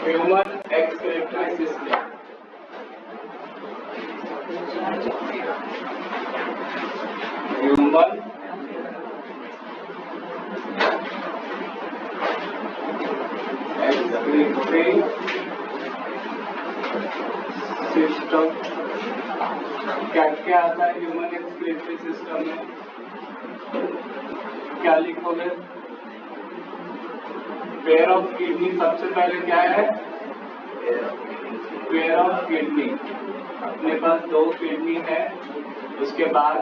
Human excretory system. Human excretory system. क्या क्या आता है ह्यूमन एक्सक्रीटरी सिस्टम में? क्या लिखोगे? Pair of kidney. सबसे पहले क्या है? Pair of kidney. अपने पास 2 किडनी है। उसके बाद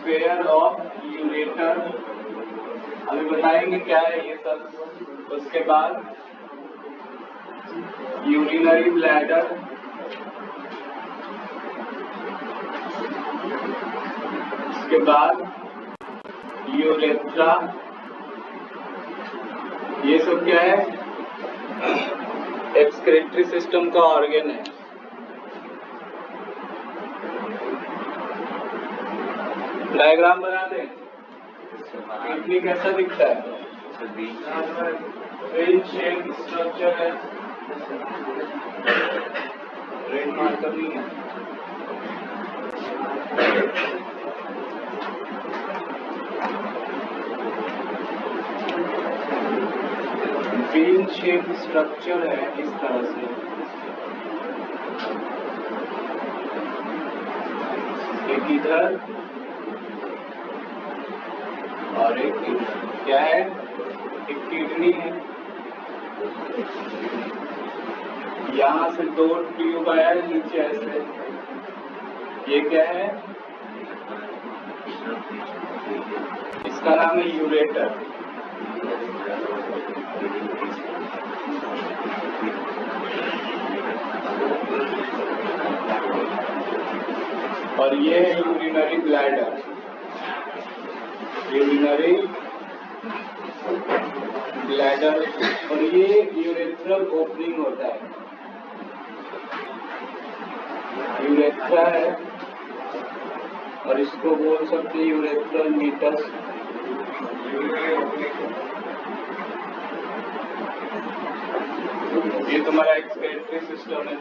पेयर ऑफ यूरेटर, अभी बताएंगे क्या है ये सब। उसके बाद यूरिनरी ब्लैडर, उसके बाद यूरेथ्रा। ये सब क्या है? एक्सक्रीटरी सिस्टम का ऑर्गन है। डायग्राम बना दें। किडनी कैसा दिखता है? वेल शेप स्ट्रक्चर है। रेड मार्कर नहीं है। वेल शेप स्ट्रक्चर है इस तरह से। एक इधर और एक इधर। क्या है? एक किडनी है। यहाँ से 2 ट्यूब आया है नीचे ऐसे। ये क्या है? इसका नाम है यूरेटर। और ये है यूरिनरी ब्लैडर। Urinary bladder. और ये यूरेथ्रल ओपनिंग होता है। यूरेथ्रा है और इसको बोल सकते हैं यूरेथ्रल मीटस। ये तुम्हारा एक्सक्रीटरी सिस्टम है।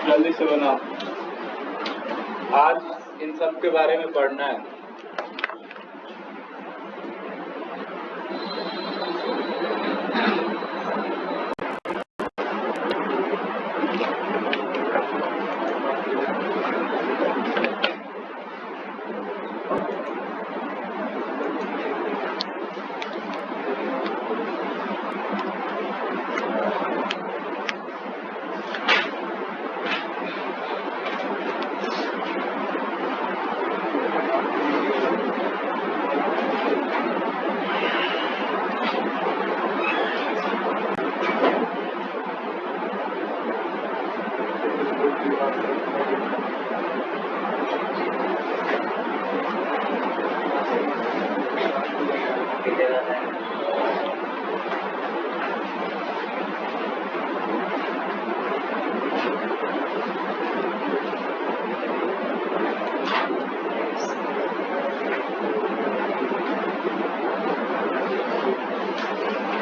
जल्दी से बनाओ। आज इन सब के बारे में पढ़ना है।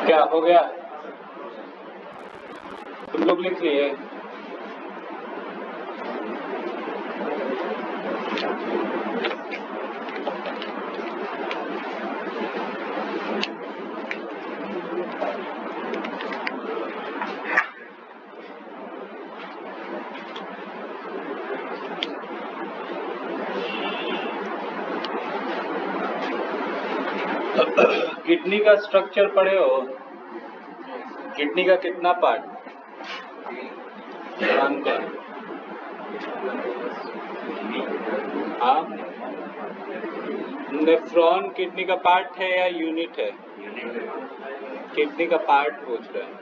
क्या हो गया? तुम लोग लिख लिए? किडनी का स्ट्रक्चर पढ़े हो? किडनी का कितना पार्ट? हाँ, नेफ्रॉन किडनी का पार्ट है या यूनिट है? किडनी का पार्ट पूछ रहे हैं।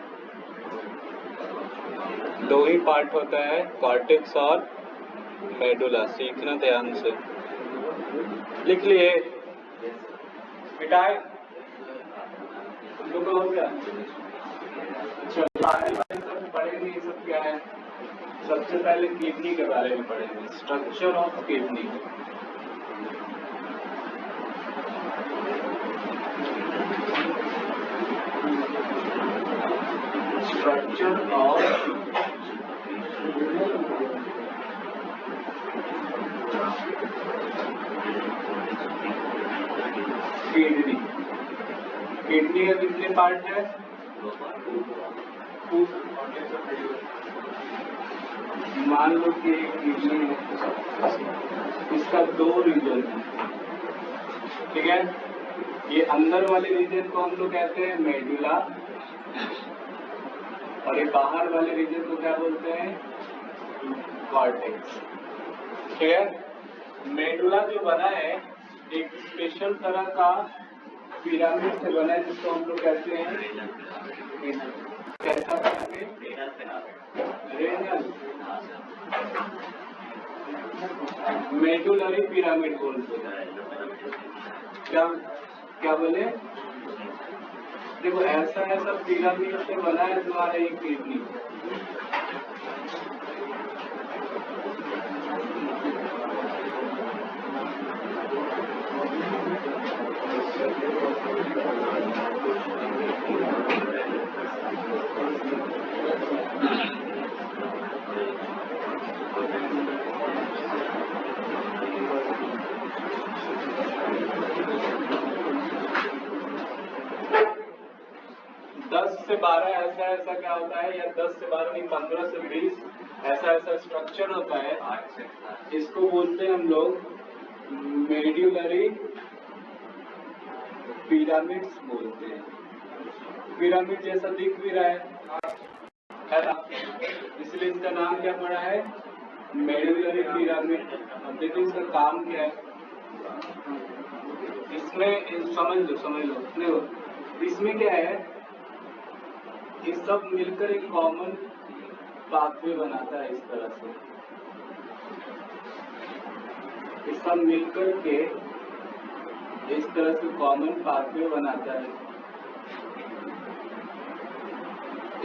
2 ही पार्ट होता है, कॉर्टेक्स और मेडुला। सीखना ध्यान से। लिख लिए? मिटाए? तुम लोग हो गया? पढ़ेंगे ये सब क्या है। सबसे पहले किडनी के बारे में पढ़ेंगे, structure of kidney. Structure of kidney. Kidney का कितने पार्ट है? मान लो कि एक किडनी है, इसका 2 रीजन है, ठीक है। ये अंदर वाले रीजन को हम लोग कहते हैं मेडुला, और ये बाहर वाले रीजन को क्या बोलते हैं? कॉर्टेक्स, ठीक है। मेडुला जो बना है एक स्पेशल तरह का पिरामिड से बना है, जिसको हम लोग कहते हैं कैसा मेडुलरी पिरामिड बोलते हैं। क्या बोले? देखो ऐसा पिरामिड से बना है तुम्हारा ये किडनी। से 12 ऐसा क्या होता है, या 10 से 12 नहीं 15 से 20 ऐसा स्ट्रक्चर होता है, इसको बोलते हैं हम लोग मेड्यूलरी पिरामिड्स बोलते हैं। पिरामिड जैसा दिख भी रहा है ना, इसलिए इसका नाम क्या पड़ा है? Medullary pyramid. अब देखो इसका काम क्या है, इसमें समझ लो देखो इसमें क्या है, ये सब मिलकर एक कॉमन पाथवे बनाता है। इस तरह से ये सब मिलकर के इस तरह से कॉमन पाथवे बनाता है।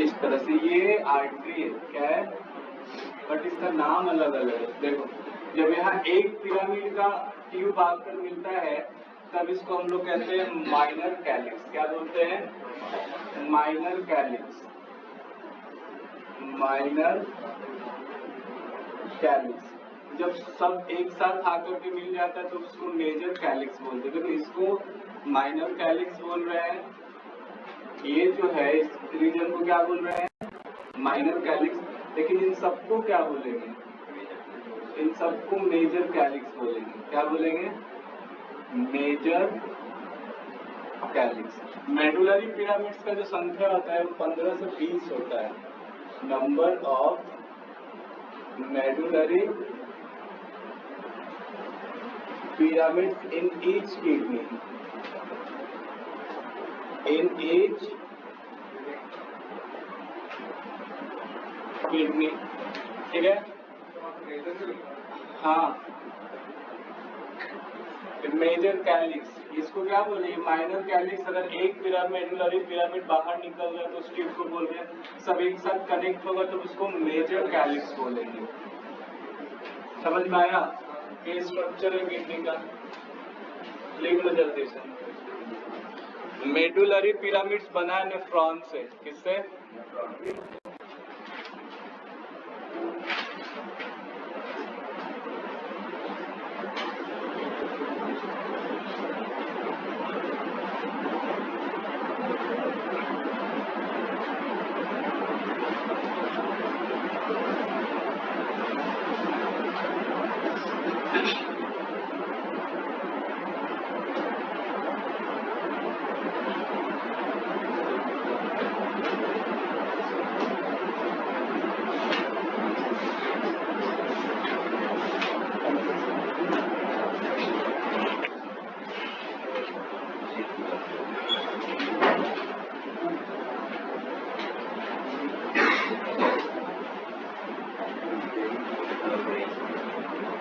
इस तरह से ये आर्टरी है, क्या है, बट इसका नाम अलग अलग है। देखो जब यहाँ एक पिरामिड का ट्यूब आकर मिलता है तब इसको हम लोग कहते हैं माइनर कैलिक्स। क्या बोलते हैं? Minor calyx. माइनर कैलिक्स जब सब एक साथ आकर के मिल जाता है तो उसको मेजर कैलिक्स बोलते हैं। तो इसको माइनर कैलिक्स बोल रहे हैं, ये जो है इस रीजन को क्या बोल रहे हैं? Minor calyx. लेकिन इन सबको क्या बोलेंगे? इन सबको मेजर कैलिक्स बोलेंगे। क्या बोलेंगे? Major calyx. मेडुलरी पिरामिड्स का जो संख्या होता है वो 15 से 20 होता है। Number of medullary pyramids in each kidney, in each kidney, ठीक है। हाँ, मेजर कैलिक्स, इसको क्या बोलेंगे? Minor calyx. अगर एक मेडुलरी पिरामिड बाहर निकल रहा है तो उस ट्यूब को बोल रहे हैं, सब एक साथ कनेक्ट होगा तो उसको मेजर कैलिक्स बोलेंगे। समझ में आया? ये स्ट्रक्चर है किडनी का, लिख लो जल्दी से। मेडुलरी पिरामिड्स बना है नेफ्रॉन से। किससे?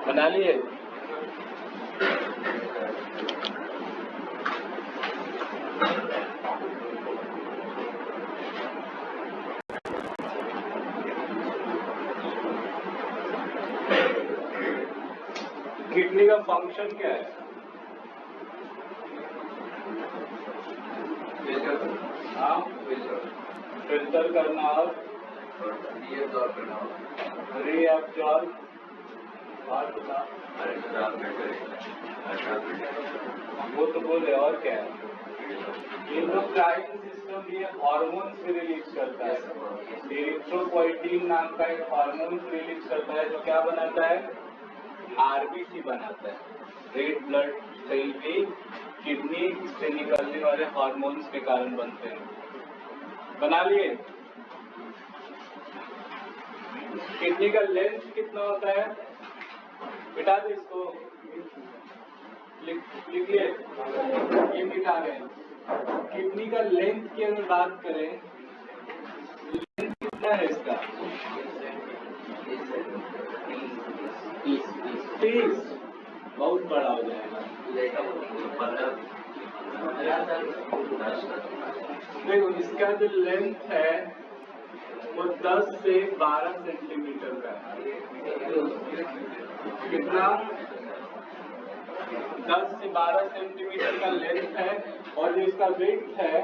बना लिए? किडनी का फंक्शन क्या है? हाँ, फिल्टर करना और रीअब्जॉर्ब और वो तो बोले, और क्या है? एंडोक्राइन सिस्टम ये हार्मोन्स रिलीज करता है। एरिथ्रोपोइटीन नाम का एक हार्मोन रिलीज करता है जो क्या बनाता है? आरबीसी बनाता है। रेड ब्लड सेल भी किडनी से निकलने वाले हार्मोन्स के कारण बनते हैं। बना लिए? किडनी का लेंथ कितना होता है? मिटा दे इसको, लिखिए, ये मिटा रहे हैं। किडनी का लेंथ की अगर बात करें, लेंथ कितना है इसका? 30। बहुत बड़ा हो जाएगा। देखो, इसका जो लेंथ है वो 10 से 12 सेंटीमीटर का है। कितना? 10 से 12 सेंटीमीटर का लेंथ है, और जो इसका वेट है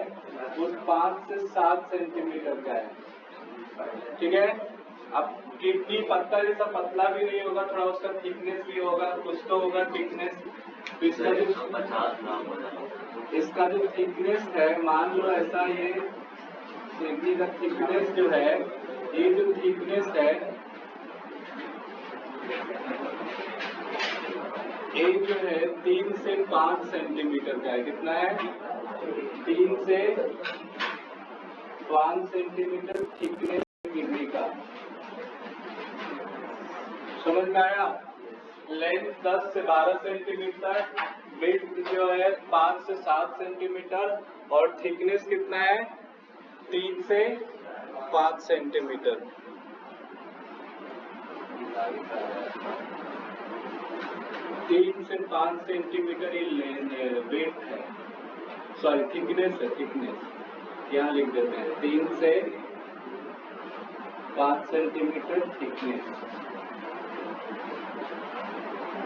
वो 5 से 7 सेंटीमीटर का है। ठीक है? अब किडनी पत्ता जैसा पतला भी नहीं होगा, थोड़ा उसका थिकनेस भी होगा, कुछ तो होगा थिकनेस। इसका जो थिकनेस है, मान लो ऐसा, ये किडनी का थिकनेस जो है, ये जो थिकनेस है, एक जो है 3 से 5 सेंटीमीटर का है। कितना है? 3 से 5 सेंटीमीटर थिकनेस किडनी का। समझ में आया? लेंथ 10 से 12 सेंटीमीटर, वेट जो है 5 से 7 सेंटीमीटर, और थिकनेस कितना है? 3 से 5 सेंटीमीटर। 3 से 5 सेंटीमीटर ये वेट है, सॉरी थिकनेस है, थिकनेस यहाँ लिख देते हैं। 3 से 5 सेंटीमीटर थिकनेस।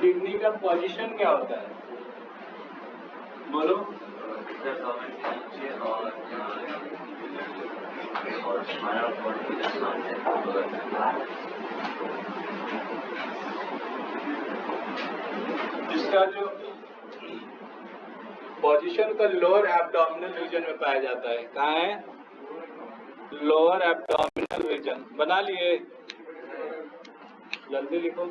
किडनी का पोजीशन क्या होता है? बोलो। इसका जो पोजीशन का लोअर एब्डोमिनल रीजन में पाया जाता है। कहाँ है? Lower abdominal region. बना लिए? जल्दी लिखो।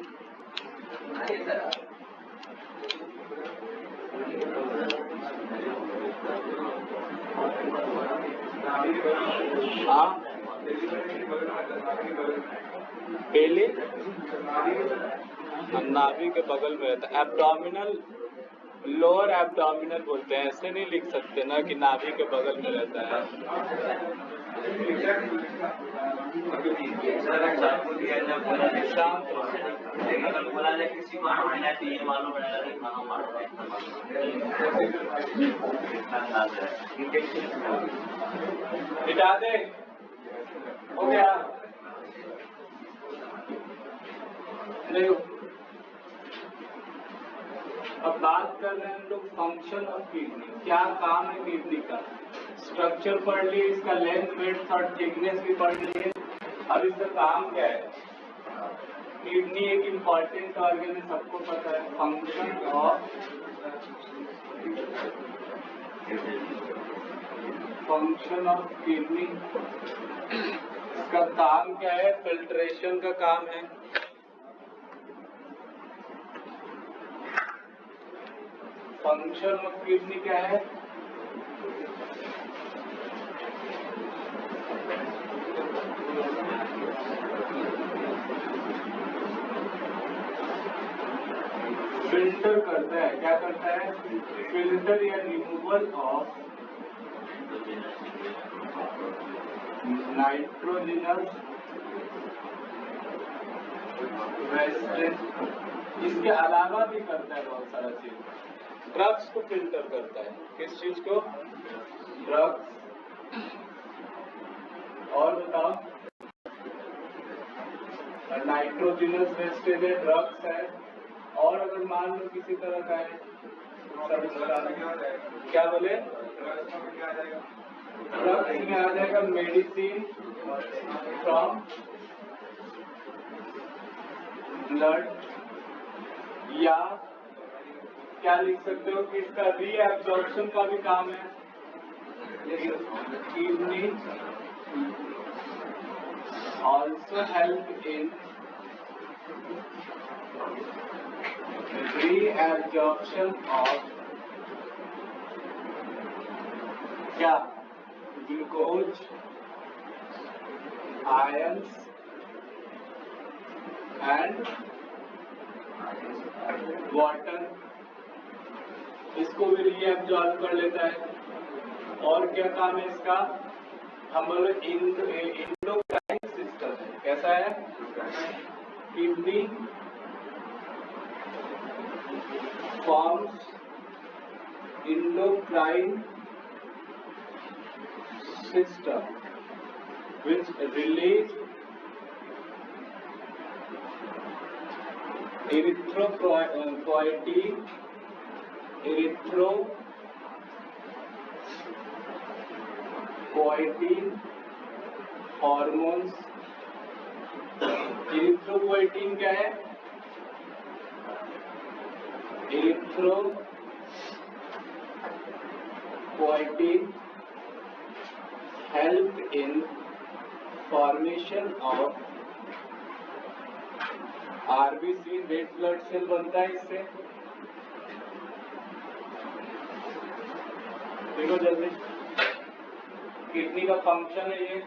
हाँ, पहले नाभि के बगल में रहता है। एब्डोमिनल, लोअर एब्डोमिनल बोलते हैं। ऐसे नहीं लिख सकते ना कि नाभि के बगल में रहता है। शांत बोला जाए, किसी को मानना चाहिए, मालूम है मिटा दे। हो गया? नहीं, अब बात कर रहे हैं हम लोग फंक्शन ऑफ किडनी। क्या काम है किडनी का? स्ट्रक्चर पढ़ लिए, इसका लेंथ, वेट और थिकनेस भी पढ़ लिए। अब इसका काम क्या है? किडनी एक इम्पॉर्टेंट ऑर्गन है, सबको पता है। फंक्शन ऑफ किडनी, इसका काम क्या है? फिल्ट्रेशन का काम है। फंक्शन ऑफ किडनी क्या है? फिल्टर करता है। क्या करता है? फिल्टर या रिमूवल ऑफ नाइट्रोजनस वेस्टेज। इसके अलावा भी करता है बहुत सारा चीज। ड्रग्स को फिल्टर करता है। किस चीज को? ड्रग्स। और बताओ, नाइट्रोजनस वेस्टेज है, ड्रग्स है, और अगर मान लो किसी तरह का है क्या बोले, ड्रग्स में आ जाएगा मेडिसिन फ्रॉम ब्लड, या क्या लिख सकते हो कि इसका रीएब्जॉर्प्शन का भी काम है, kidney also help in reabsorption of क्या, ग्लूकोज, आयंस एंड वाटर, इसको भी रीएब्जॉर्ब कर लेता है। और क्या काम है इसका, हम बोले इंडोक्राइन सिस्टम है, कैसा है, kidney forms endocrine system which release erythropoietin hormones। erythropoietin क्या है, erythropoietin help in formation of RBC, red blood cell बनता है इससे। देखो जल्दी, किडनी का फंक्शन है ये,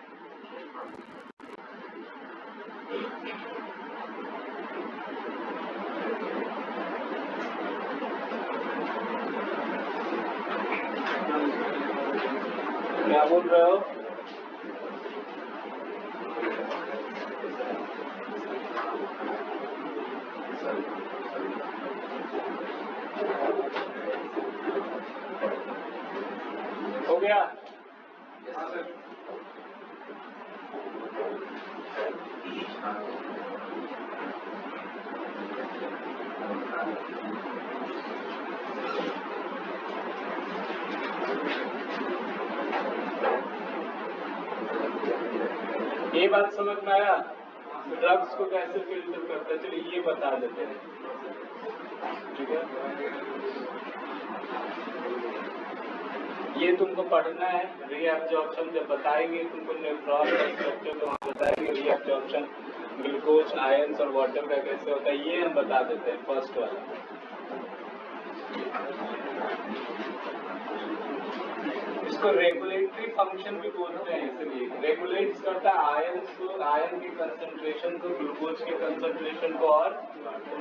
क्या बोल रहे हो, हो गया, ये बात समझ में आया, ड्रग्स को कैसे फिल्टर करते हैं, चलिए ये बता देते हैं, ठीक है। ये तुमको पढ़ना है, रीएब्जॉर्प्शन जब बताएंगे तुमको न्यूट्रॉन का स्ट्रक्चर, तो हम बताएंगे रीएब्जॉर्प्शन ग्लूकोज, आयंस और वाटर का कैसे होता है, ये हम बता देते हैं फर्स्ट वाला। इसको रेगुलेटरी फंक्शन भी बोलते हैं, इसलिए रेगुलेट करता है आयंस को, आयन के कंसंट्रेशन को, ग्लूकोज के कंसंट्रेशन को और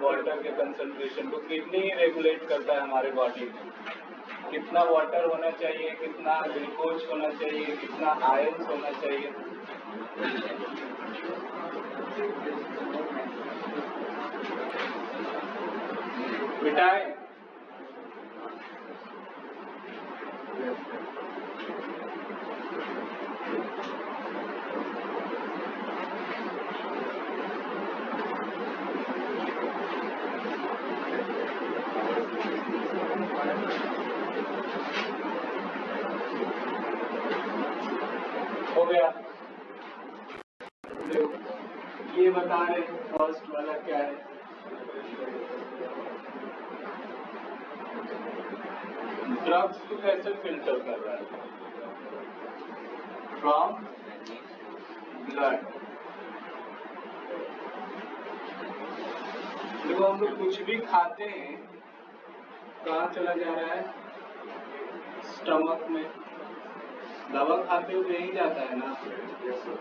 वाटर के कंसंट्रेशन को। किडनी ही रेगुलेट करता है हमारे बॉडी में, कितना वाटर होना चाहिए, कितना ग्लूकोज होना चाहिए, कितना आयंस होना चाहिए। मिटाए, हो गया। ये बता रहे फर्स्ट वाला क्या है, ड्रग्स को कैसे फिल्टर कर रहा है, फ्रॉम ब्लड। देखो हम लोग कुछ भी खाते हैं कहाँ चला जा रहा है, स्टमक में। दवा खाते हो यही जाता है ना,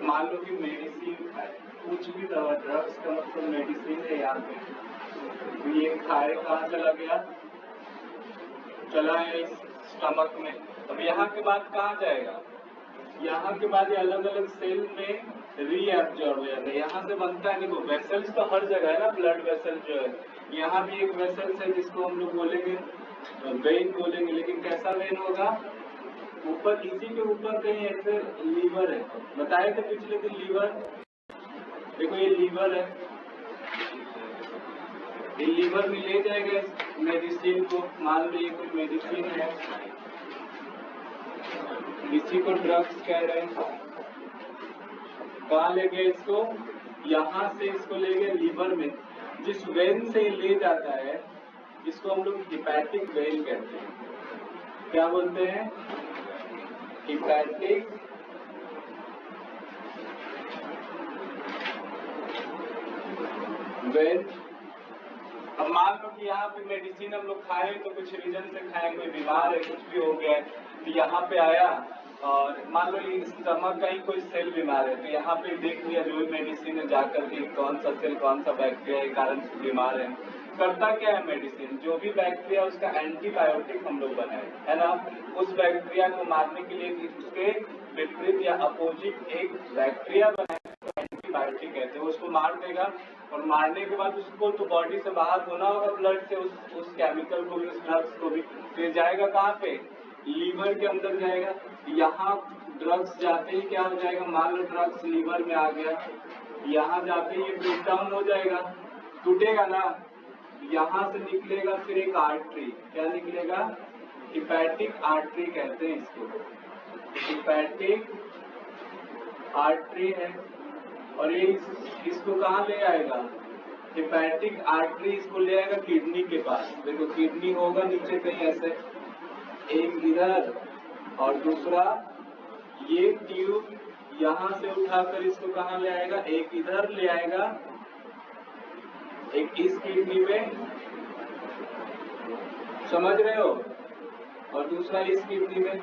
मान लो कि मेडिसिन खाए, कुछ भी दवा, ड्रग्स का मतलब मेडिसिन है यहाँ पे, तो ये खाए कहाँ चला गया, चला है इस स्टमक में। अब यहाँ के बाद कहाँ जाएगा, यहाँ के बाद ये अलग अलग सेल में रीएब्जॉर्ब हो जाता है। यहाँ से बनता है, देखो वेसल्स तो हर जगह है ना, ब्लड वेसल जो है, यहाँ भी एक वेसल्स है जिसको हम लोग बोलेंगे वेन बोलेंगे, लेकिन कैसा वेन होगा, ऊपर, इसी के ऊपर कहीं ऐसे लीवर है, बताए थे पिछले दिन लीवर, देखो ये लीवर है, ये लीवर में ले जाएगा इस मेडिसिन को। मान लो ये कोई मेडिसिन है, इसी को ड्रग्स कह रहे हैं। कहाँ ले गए इसको? यहाँ से इसको ले गए लीवर में। जिस वेन से ले जाता है इसको हम लोग हिपैटिक वेन कहते हैं। क्या बोलते हैं? Hepatic vein. अब मान लो कि यहाँ पे मेडिसिन हम लोग खाए तो कुछ रीजन से खाएंगे, बीमार है, कुछ भी हो गया है, तो यहाँ पे आया और मान लो ये स्टमक का ही कोई सेल बीमार है, तो यहाँ पे देख लिया जो भी मेडिसिन है जाकर के कौन सा सेल कौन सा बैक्टीरिया के कारण बीमार है। करता क्या है मेडिसिन? जो भी बैक्टीरिया उसका एंटीबायोटिक हम लोग बनाए, है ना। उस बैक्टीरिया को मारने के लिए उसके विपरीत या अपोजिट एक बैक्टीरिया बनाए तो एंटीबायोटिक कहते हैं। उसको मार देगा और मारने के बाद उसको तो बॉडी से बाहर होना होगा ब्लड से, उस केमिकल को भी, उस ड्रग्स को भी। फिर जाएगा कहाँ पे? लीवर के अंदर जाएगा। यहाँ ड्रग्स जाते ही क्या हो जाएगा? मान लो ड्रग्स लीवर में आ गया, यहाँ जाते ही ये ब्रेक डाउन हो जाएगा, टूटेगा ना। यहाँ से निकलेगा फिर एक आर्टरी। क्या निकलेगा? हिपैटिक आर्टरी कहते हैं इसको। हिपैटिक आर्टरी है। और ये इसको कहाँ ले आएगा? हिपैटिक आर्टरी इसको ले आएगा किडनी के पास। देखो किडनी होगा नीचे कहीं ऐसे, एक इधर और दूसरा ये ट्यूब यहाँ से उठाकर इसको कहाँ ले आएगा? एक इधर ले आएगा, एक इस किडनी में, समझ रहे हो, और दूसरा इस किडनी में।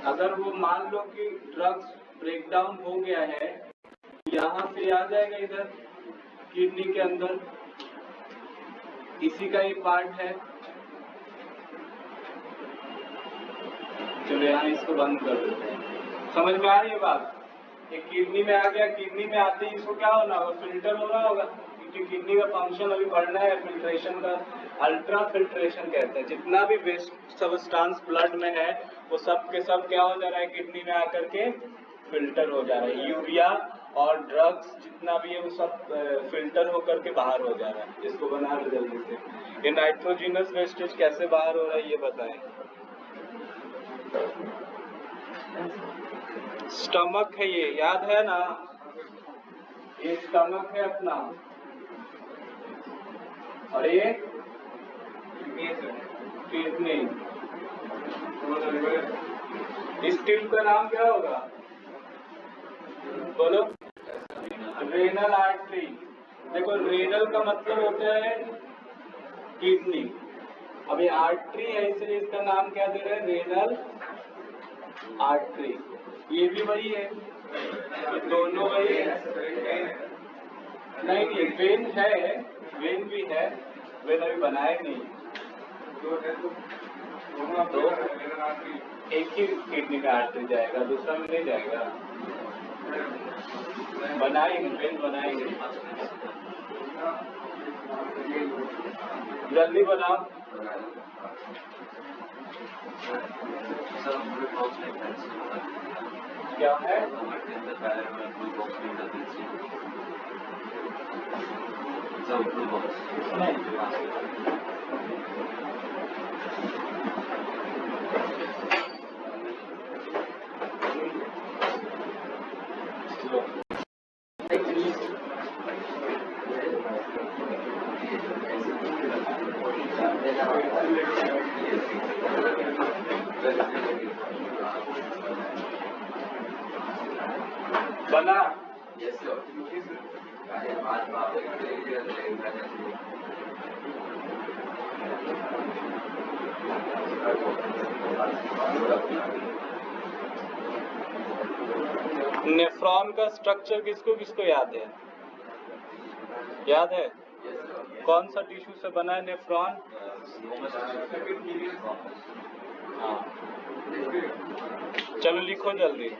अगर वो मान लो कि ड्रग्स ब्रेकडाउन हो गया है, यहाँ से आ जाएगा इधर किडनी के अंदर, इसी का ही पार्ट है। चलो यहाँ इसको बंद कर देते हैं। समझ में आ रही है बात? एक किडनी में आ गया, किडनी में आते ही इसको क्या होना होगा? फिल्टर होना होगा, क्योंकि किडनी का फंक्शन अभी बढ़ना है फिल्ट्रेशन का। अल्ट्रा फिल्ट्रेशन कहते हैं। जितना भी वेस्ट सबस्टांस ब्लड में है वो सब के सब क्या हो जा रहा है? किडनी में आकर के फिल्टर हो जा रहा है। यूरिया और ड्रग्स जितना भी है वो सब फिल्टर होकर के बाहर हो जा रहा है। इसको बना दो जल्दी से। ये नाइट्रोजिनस वेस्टेज कैसे बाहर हो रहा है ये बताएं। स्टमक है ये, याद है ना? ये स्टमक है अपना, और ये किडनी। इस ट्यूब का नाम क्या होगा? बोलो। Renal artery. देखो रेनल का मतलब होता है किडनी। अब ये आर्टरी है इसलिए इसका नाम क्या दे रहे हैं? Renal artery. ये भी वही है, ये दोनों वही है। नहीं, वेन है, वेन भी है, वेन अभी बनाए नहीं। तो एक ही किडनी में आर्टरी जाएगा, दूसरा में नहीं जाएगा। बनाएंगे, वेन बनाएंगे, जल्दी बनाओ। क्या है? बना। नेफ्रॉन का स्ट्रक्चर किसको किसको याद है? याद है? कौन सा टिश्यू से बना है नेफ्रॉन? हाँ, चलो लिखो जल्दी।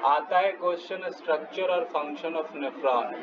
आता है क्वेश्चन, स्ट्रक्चर और फंक्शन ऑफ नेफ्रॉन।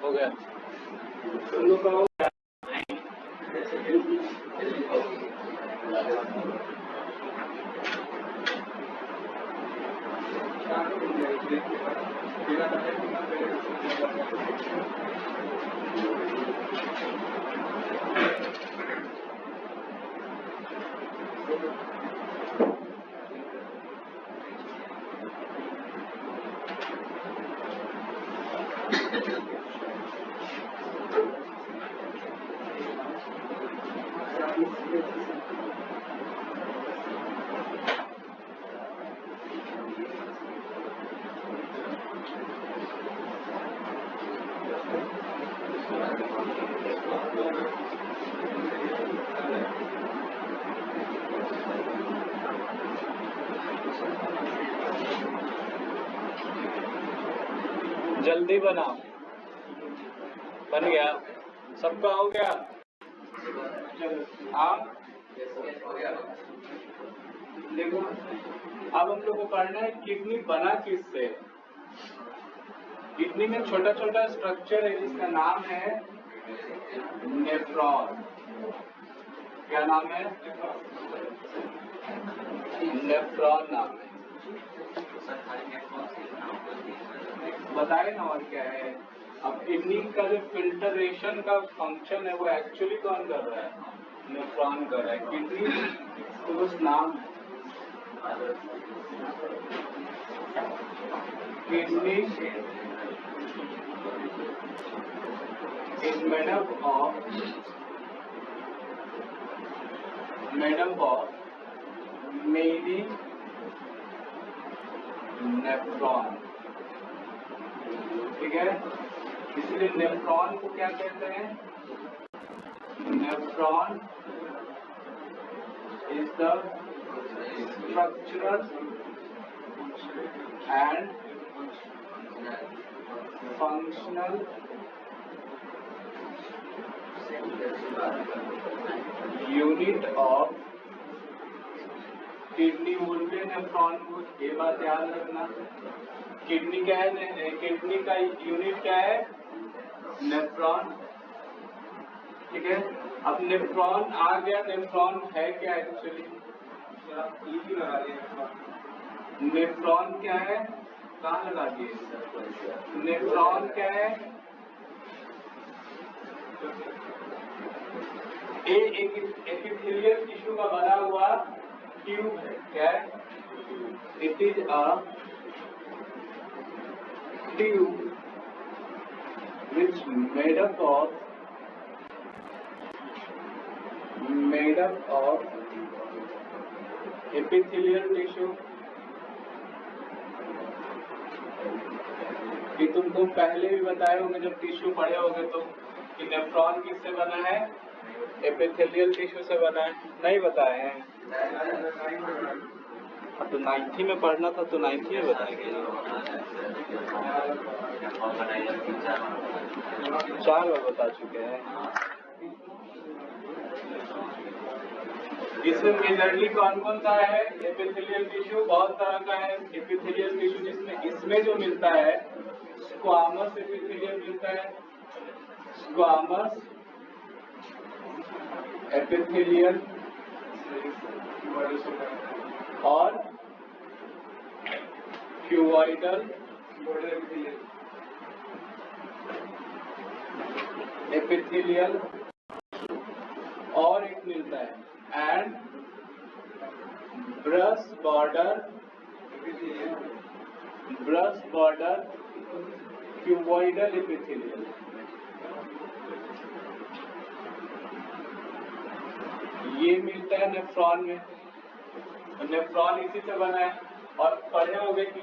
हो गया तुम लोग का हो गया? जल्दी बनाओ। बन गया? सबका हो गया? चलो आप देखो, अब हम लोग को करना है किडनी बना किससे। किडनी में छोटा छोटा स्ट्रक्चर है जिसका नाम है नेफ्रॉन। क्या नाम है? नेफ्रॉन नाम है। बताए ना और क्या है। अब किडनी का जो फिल्टरेशन का फंक्शन है वो एक्चुअली कौन कर रहा है? नेफ्रॉन कर रहा है। किडनी तो बस नाम है। Kidney is made up of many nephron. ठीक है, इसलिए नेफ्रॉन को क्या कहते हैं? Nephron is the structural and functional unit of kidney. बोलते हैं नेफ्रॉन को। ये बात याद रखना। किडनी क्या है? किडनी का यूनिट क्या है? नेफ्रॉन। ठीक है, अब नेफ्रॉन आ गया। नेफ्रॉन है क्या एक्चुअली? नेफ्रॉन क्या है? कहाँ लगा दिए? नेफ्रॉन क्या है? एक एपिथेलियल टिश्यू का बना हुआ ट्यूब है। क्या है? It is a tube which made up of epithelial tissue। कि तुमको पहले भी बताए होंगे जब टिश्यू पढ़े होंगे तो कि नेफ्रॉन किससे बना है? एपिथेलियल टिश्यू से बना है। नहीं बताए हैं? तो 9th में पढ़ना था तो 9th में बताएंगे। 4 बार बता चुके हैं। इसमें मेजरली कौन कौन सा है? एपिथेलियल टिश्यू बहुत तरह का है। एपिथेलियल टिश्यू जिसमें इसमें जो मिलता है स्क्वामस एपिथेलियल मिलता है। स्क्वामस एपिथेलियल और क्यूबॉइडल एपिथेलियल और एक मिलता है and brush border cuboidal epithelium. ये मिलता है नेफ्रॉन में। नेफ्रॉन इसी से बना है। और पढ़े होंगे कि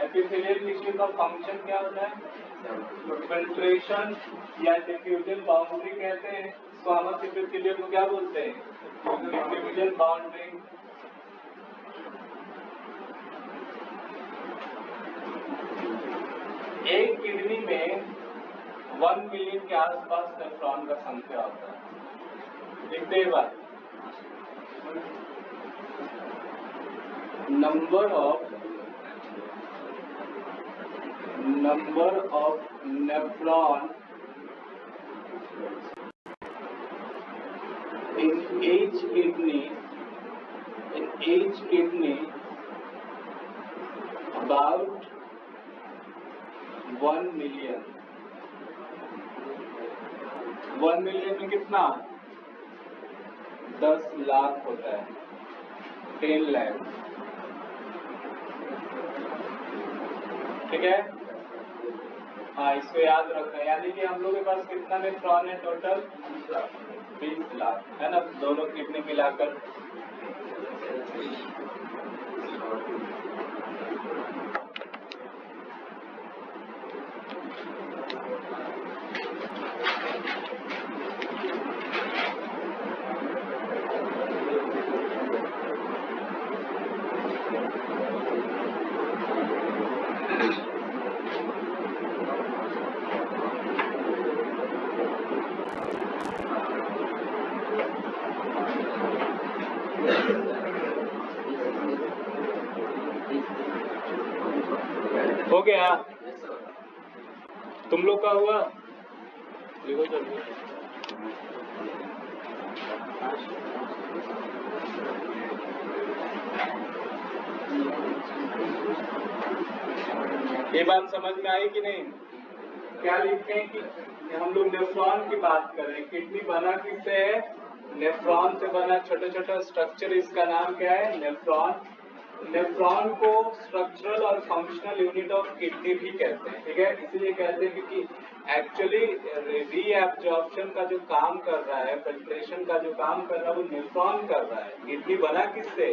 एपिथेलियल टिश्यू का फंक्शन क्या होता है? फिल्ट्रेशन या डिफ्यूजन बाउंड्री कहते हैं। स्क्वामस एपिथेलियम को क्या बोलते हैं? Diffusion boundary. एक किडनी में 1 मिलियन के आसपास नेफ्रॉन का संख्या होता है। देखते हैं बात। number of nephron in each kidney about 1 million। 1 million में कितना? 10 लाख होता है, 10 लाख। ठीक है, हाँ इसको याद रखना। यानी कि हम लोग के पास कितना नेफ्रॉन है टोटल? 20 लाख है ना, दोनों किडनी मिलाकर। हो गया? तुम लोग का हुआ? देखो जल्दी। ये बात समझ में आई कि नहीं? क्या लिखते हैं कि हम लोग नेफ्रॉन की बात करें। किडनी बना किससे है? नेफ्रॉन से बना। छोटा छोटा स्ट्रक्चर, इसका नाम क्या है? नेफ्रॉन। नेफ्रॉन को स्ट्रक्चरल और फंक्शनल यूनिट ऑफ किडनी भी कहते हैं। ठीक है, इसलिए कहते हैं क्योंकि एक्चुअली रीएब्जॉर्प्शन का जो काम कर रहा है, फिल्ट्रेशन का जो काम कर रहा है, वो नेफ्रॉन कर रहा है। किडनी बना किससे?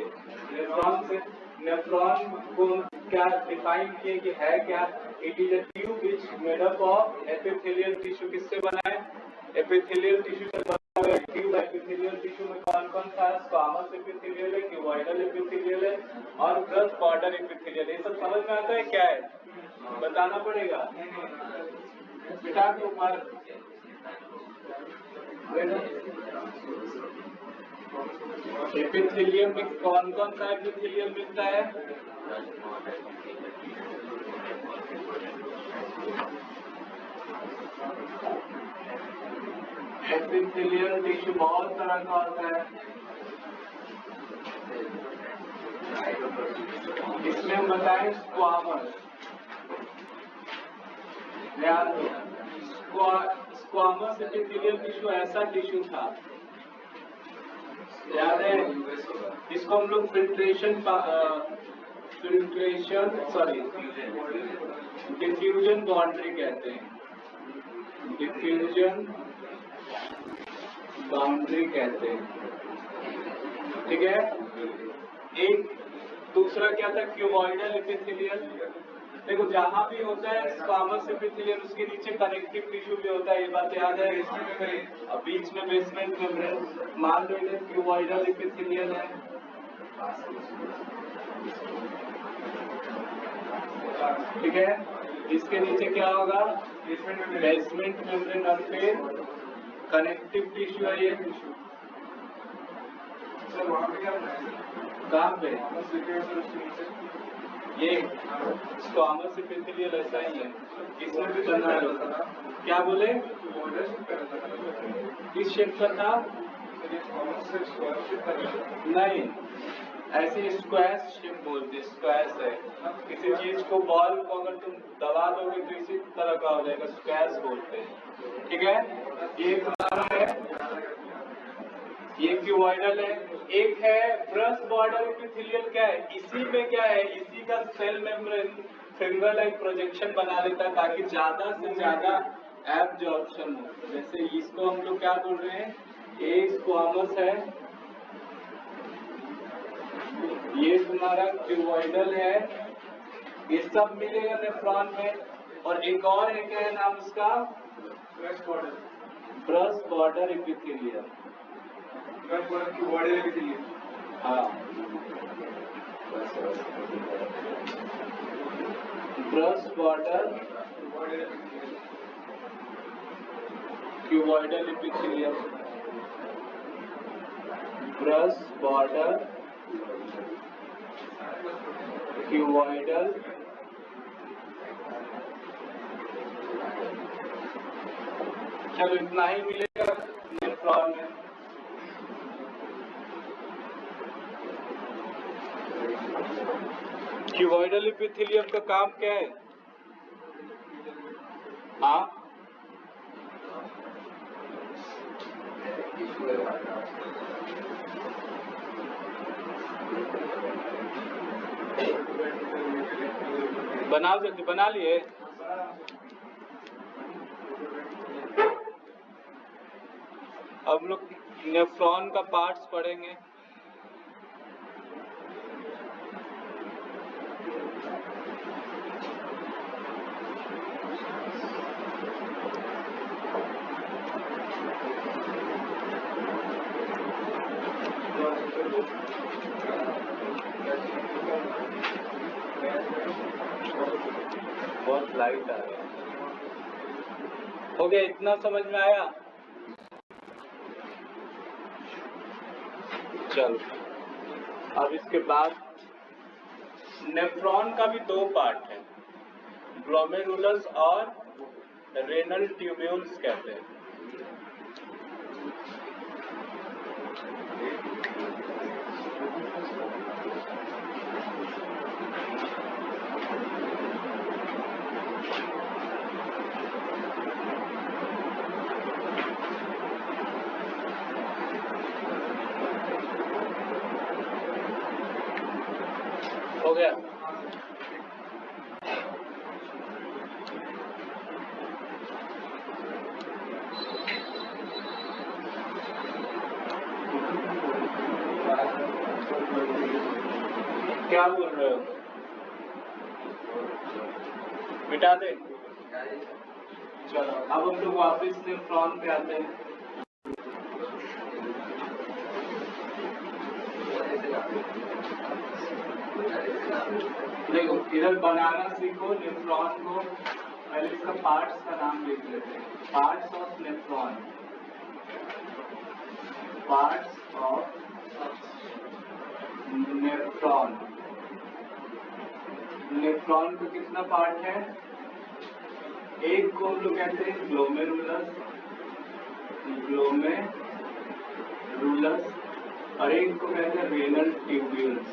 नेफ्रॉन से। नेफ्रॉन को क्या डिफाइन किए कि है क्या? It is a tube which made up of epithelial tissue. किससे बना है? एपिथेलियल टिश्यू से बना है ट्यूब। एपिथेलियल टिश्यू में कौन कौन सा है? स्क्वामस एपिथेलियल है, क्यूबॉइडल एपिथेलियल है और ब्रश बॉर्डर एपिथेलियल। ये सब समझ में आता है क्या है? बताना पड़ेगा बेटा के ऊपर। एपिथेलियम में कौन कौन सा एपिथेलियम मिलता है? एपिथेलियल टिश्यू बहुत तरह का होता है। इसमें हम बताएं स्क्वामस। स्क्वामस एपिथेलियल टिश्यू ऐसा टिश्यू था, याद है? इसको हम लोग डिफ्यूजन बाउंड्री कहते हैं। डिफ्यूजन बाउंड्री कहते हैं। ठीक है, एक दूसरा क्या था? Cuboidal epithelial. देखो जहां भी होता है स्क्वामस एपिथेलियल, उसके नीचे कनेक्टिव टिश्यू भी होता है। ये बात याद है? और बीच में बेसमेंट मेम्ब्रेन। मान लो इधर क्यूबॉइडल एपिथेलियल है, ठीक है। इसके नीचे क्या होगा? बेसमेंट मेम्ब्रेन और फिर कनेक्टिव टिश्यू है ये। कहाँ पे? ये स्क्वामस एपिथेलियल ऐसा ही है, इसमें भी बनना है। क्या बोले? किस शेप का था? नहीं, ऐसे स्क्वायर शेप बोलते। स्क्वायर है, किसी चीज को बॉल को अगर तुम दबा दोगे तो इसी तरह का हो जाएगा, स्क्वायर बोलते हैं। ठीक है, ये तुम्हारा है, ये क्यूबॉइडल है। एक है ब्रश बॉर्डर एपिथेलियल, क्या है इसी में, क्या है इसी का cell membrane finger like projection बना लेता है ताकि ज्यादा से ज्यादा एब्जॉर्प्शन हो। जैसे इसको हम लोग क्या बोल रहे हैं, ए स्क्वामस है, ये तुम्हारा क्यूबॉइडल है, ये सब मिलेगा नेफ्रॉन में। और एक और है, क्या है नाम उसका, brush border, brush border epithelial, brush border cuboidal epithelial. हाँ, brush border cuboidal epithelial, brush border cuboidal चलो इतना ही मिलेगा नेफ्रॉन में। क्यूबॉइडल एपिथेलियम का काम क्या है? हाँ, बनाओ जल्दी, बना लिए। अब लोग नेफ्रॉन का पार्ट्स पढ़ेंगे। बहुत लाइट आ रहा है। हो गया, इतना समझ में आया? चलो, अब इसके बाद नेफ्रॉन का भी दो पार्ट है, ग्लोमेरुलस और रेनल ट्यूब्यूल्स कहते हैं। हो गया? क्या बोल रहे हो? मिटा दे? चलो, अब हम लोग वापस नेफ्रॉन पे आते हैं। देखो, इधर बनाना सीखो नेफ्रॉन को। पहले इसका पार्ट्स का नाम लिख लेते हैं। Parts of nephron, parts of nephron. Nephron का कितना पार्ट है? एक को हम लोग कहते हैं ग्लोमेरुलस, ग्लोमेरुलस, और एक को कहते हैं रेनल ट्यूब्यूल्स,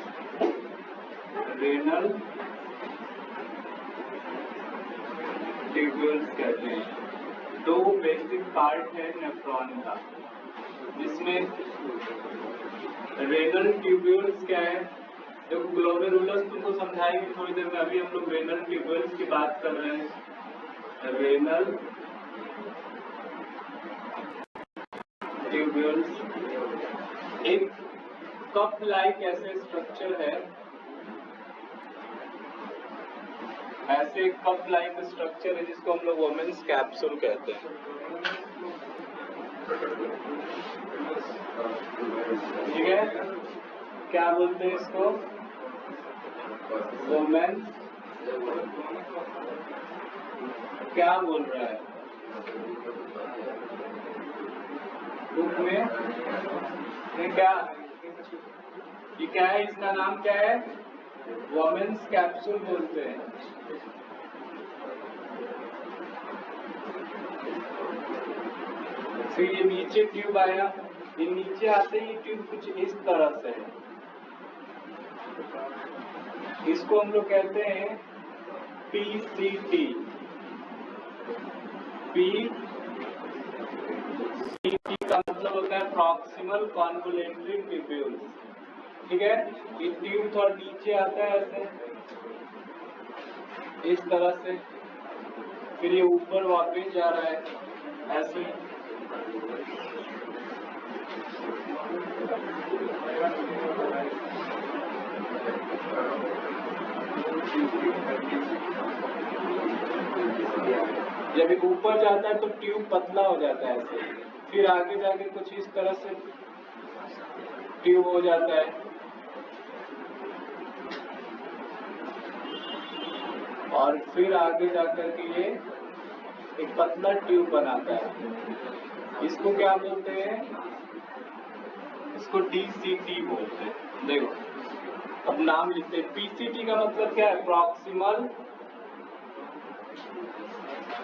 रेनल ट्यूब्यूल्स कहते हैं। दो बेसिक पार्ट है नेफ्रॉन का, जिसमें रेनल ट्यूब्यूल्स क्या है, जो ग्लोमेरुलस तुमको समझाएंगे थोड़ी देर में। अभी हम लोग रेनल ट्यूब्यूल्स की बात कर रहे हैं। रेनल ट्यूब्यूल्स एक कप लाइक ऐसे स्ट्रक्चर है, ऐसे कप लाइक स्ट्रक्चर है जिसको हम लोग वोमेन्स कैप्सूल कहते हैं। ठीक है, क्या बोलते हैं इसको? वोमेन्स, क्या बोल रहा है बुक में? क्या ये क्या है, इसका नाम क्या है? वोमेन्स कैप्सूल बोलते हैं। फिर ये नीचे ट्यूब आया, ये नीचे आते ही ट्यूब कुछ इस तरह से है, इसको हम लोग कहते हैं PCT, PCT का मतलब होता है प्रॉक्सिमल कॉन्वोलेटरी ट्यूब्यूल्स। ठीक है, ये ट्यूब थोड़ा नीचे आता है ऐसे इस तरह से, फिर ये ऊपर वापस जा रहा है ऐसे। जब ये ऊपर जाता है तो ट्यूब पतला हो जाता है ऐसे, फिर आगे जाके कुछ इस तरह से ट्यूब हो जाता है, और फिर आगे जाकर के ये एक पतला ट्यूब बनाता है। इसको क्या बोलते हैं? इसको DCT बोलते हैं। देखो अब नाम लिखते हैं। PCT का मतलब क्या है?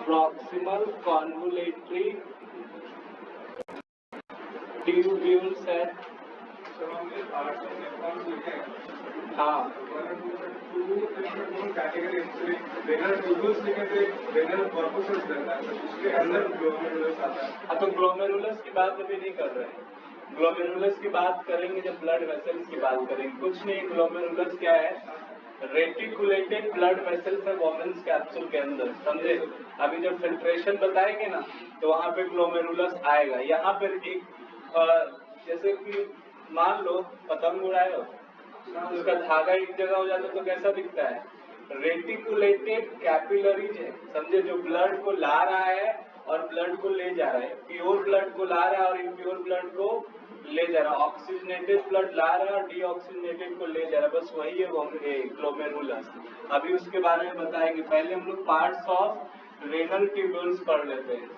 प्रॉक्सिमल कॉन्वोलेटरी ट्यूब्यूल्स है। हाँ, तो ग्लोमेरुलस की बात अभी नहीं कर रहे हैं। ग्लोमेरुलस की बात करेंगे जब ब्लड वेसल्स की बात करेंगे। कुछ नहीं, ग्लोमेरुलस क्या है? रेटिकुलेटेड ब्लड वेसल्स है वोमेन्स कैप्सूल के अंदर, समझे? अभी जब फिल्ट्रेशन बताएंगे ना तो वहां पे ग्लोमेरुलस आएगा। यहाँ पर एक जैसे कि मान लो पतंग उड़ाए हो, उसका धागा एक जगह हो जाता है तो कैसा दिखता है? रेटिकुलेटेड कैपिलरीज है, समझे? जो ब्लड को ला रहा है और ब्लड को ले जा रहा है, प्योर ब्लड को ला रहा है और इम्प्योर ब्लड को ले जा रहा है, ऑक्सीजनेटेड ब्लड ला रहा है और डीऑक्सीजनेटेड को ले जा रहा है, बस वही है वो ग्लोमेरुलस। अभी उसके बारे में बताएंगे। पहले हम लोग पार्ट्स ऑफ रेनल ट्यूब्यूल्स पढ़ लेते हैं।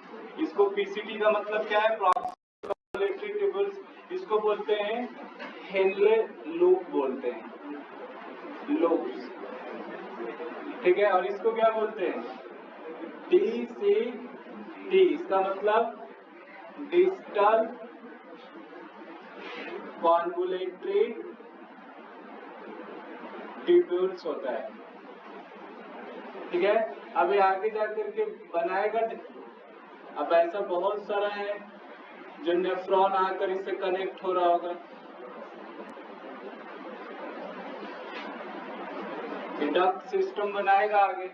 इसको PCT का मतलब क्या है? Proximal tubules. इसको बोलते हैं हेनले लूप बोलते हैं, लूप्स। ठीक है, और इसको क्या बोलते हैं? DCT। इसका मतलब डिस्टल कॉन्वोलेटरी ट्यूब्यूल्स होता है। ठीक है, अभी आगे जाकर के बनाएगा। अब ऐसा बहुत सारा है जो नेफ्रॉन आकर इससे कनेक्ट हो रहा होगा। डक्ट सिस्टम बनाएगा आगे।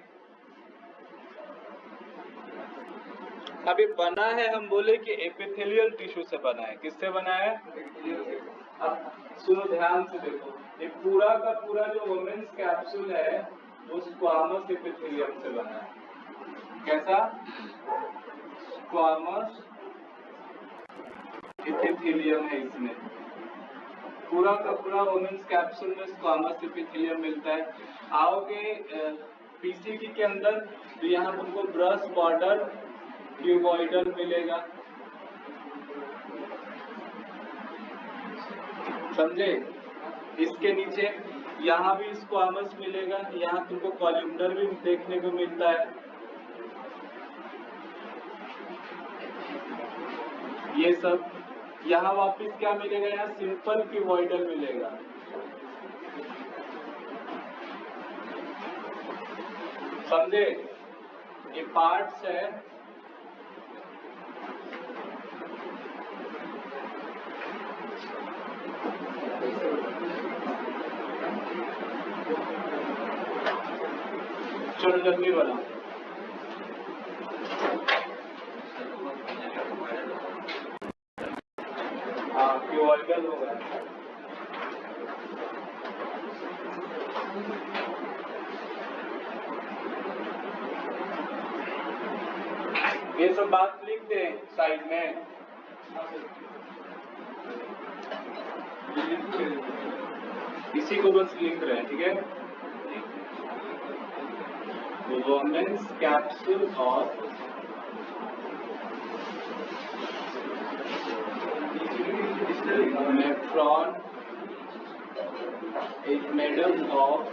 अभी बना है, हम बोले कि एपिथेलियल टिश्यू से बना है। किससे बना है? अब सुनो ध्यान से देखो, ये पूरा का पूरा जो वोमेन्स कैप्सूल है वो स्क्वामस एपिथेलियम से बना है। कैसा? स्क्वामस एपिथेलियम है इसमें। पूरा का पूरा वोमेन्स कैप्सूल में स्क्वामस एपिथेलियम मिलता है। आओगे PCT के अंदर तो यहाँ तुमको ब्रश बॉर्डर क्यूबॉइडल मिलेगा, समझे? इसके नीचे यहाँ भी स्क्वामस मिलेगा, यहाँ तुमको कॉल्यूमनर भी देखने को मिलता है। ये सब यहाँ वापिस क्या मिलेगा? यहाँ सिंपल क्यूबॉइडल मिलेगा। समझे? ये पार्ट्स है। चलो जल्दी बनाओ। हाँ, क्यूबॉइडल होगा। ये सब बात लिख दे साइड में, इसी को बस लिख रहे हैं। ठीक है, वोमेन्स कैप्सूल और nephron is made up of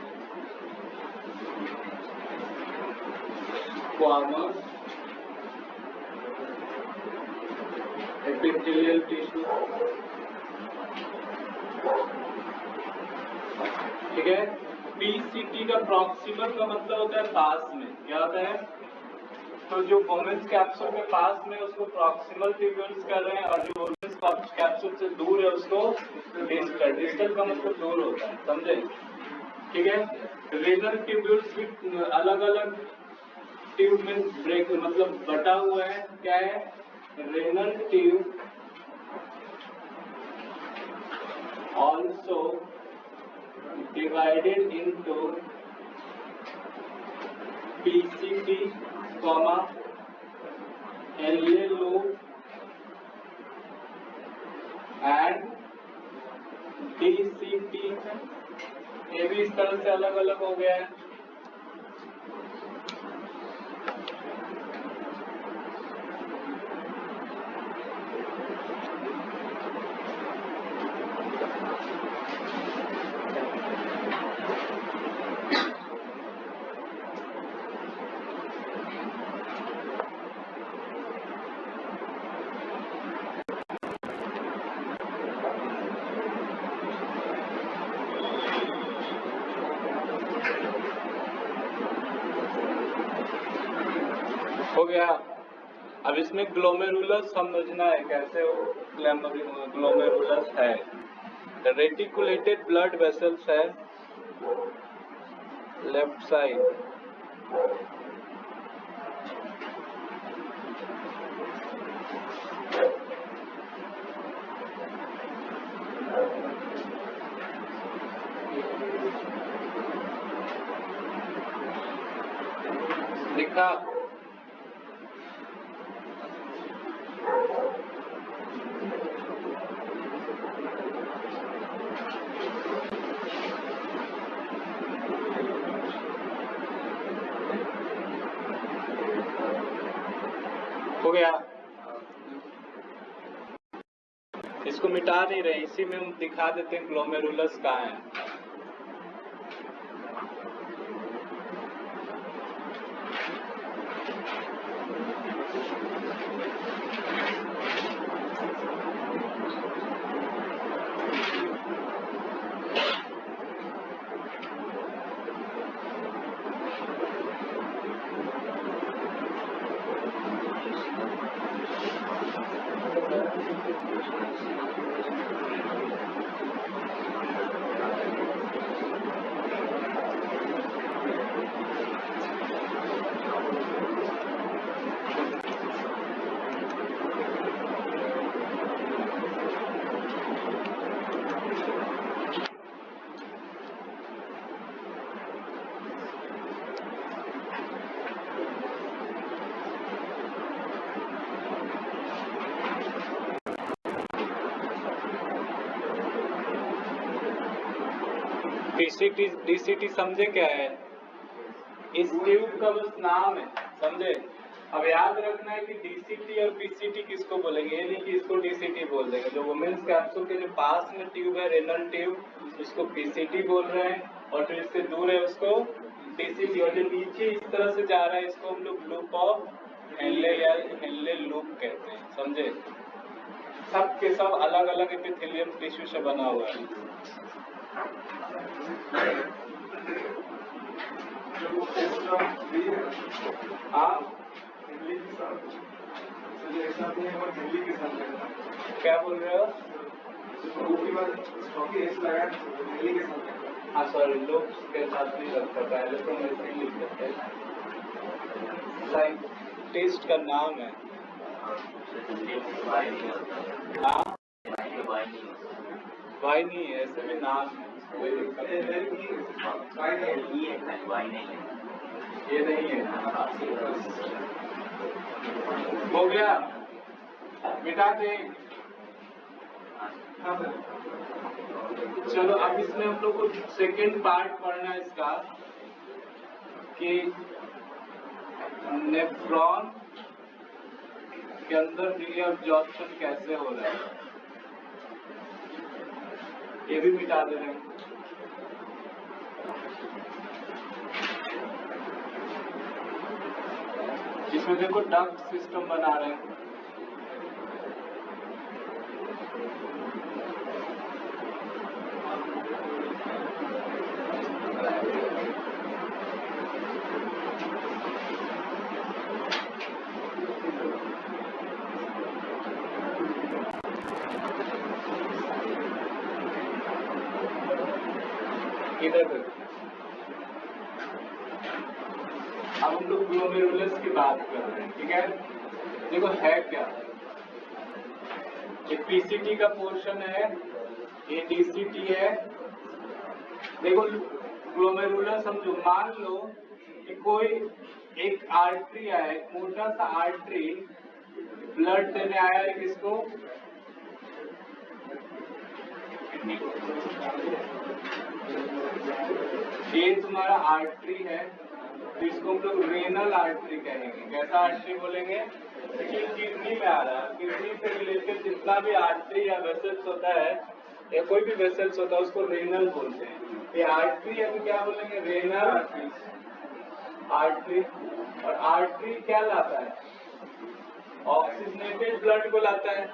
squamous epithelial tissue। ठीक है, PCT का प्रॉक्सिमल का मतलब होता है पास में। क्या होता है? तो जो वोमेन्स कैप्सूल के पास में उसको प्रॉक्सिमल ट्यूब्यूल्स कर रहे हैं और जो वोमेन्स कैप्सूल से दूर है उसको डिस्टल। डिस्टल का मतलब दूर होता है, समझे? ठीक है। रेनल ट्यूब्यूल्स भी अलग अलग ट्यूब में ब्रेक मतलब बटा हुआ है। क्या है? Renal tube also divided into PCT, LA loop and DCT। ये भी इस तरह से अलग अलग हो गया है। हो गया। अब इसमें ग्लोमेरुलस समझना है कैसे ग्लोमेरुलस है। रेटिकुलेटेड ब्लड वेसल्स है लेफ्ट साइड, लिखा। हो गया। इसको मिटा नहीं रहे, इसी में हम दिखा देते हैं ग्लोमेरुलस कहाँ है। पीसीटी डीसीटी समझे क्या है? इस ट्यूब का बस नाम है, समझे? अब याद रखना है कि डीसीटी और पीसीटी किसको बोलेंगे, ये नहीं कि इसको डीसीटी बोल देंगे। जो वुमेन्स कैप्सूल के जो पास में ट्यूब है रेनल ट्यूब, उसको पीसीटी बोल रहे हैं और जो इससे दूर है उसको डीसीटी। और जो नीचे इस तरह से जा रहा है इसको हम लोग लूप ऑफ हेनले या हेनले लूप कहते हैं, समझे? सब के सब अलग अलग एपिथेलियम टिश्यू से बना हुआ है। क्या बोल रहे हो? हाँ सॉरी, लूप्स के साथ नहीं रखता, पहले तो हम ऐसे ही लिख देते हैं। साइंटिस्ट का नाम है। हाँ वाई नहीं है, ऐसे में नाम है, कोई दिक्कत नहीं। ये नहीं है। हो गया, मिटा दे। चलो अब इसमें हम लोग को सेकेंड पार्ट पढ़ना है इसका कि नेफ्रॉन के अंदर रीअब्जॉर्प्शन कैसे हो रहा है, ये भी मिटा दे रहे हैं। इसमें देखो डक्ट सिस्टम बना रहे हैं। इधर तक। अब हम लोग ग्लोमेरुलस की बात कर रहे हैं, ठीक है। देखो है क्या, ये पीसीटी का पोर्शन है, ये डीसीटी है। देखो ग्लोमेरुलस हम जो मान लो कि कोई एक आर्टरी आया, एक मोटा सा आर्टरी ब्लड देने आया है किसको, ये तुम्हारा आर्टरी है, तो इसको हम लोग रेनल आर्टरी कहेंगे। कैसा आर्टरी बोलेंगे, कि किडनी में आ रहा है, किडनी से रिलेटेड जितना भी आर्टरी या वेसल्स होता है या कोई भी वेसल्स होता है उसको रेनल बोलते हैं। ये आर्टरी अभी क्या बोलेंगे, रेनल आर्टरी। और आर्टरी क्या लाता है, ऑक्सीजनेटेड ब्लड को लाता है।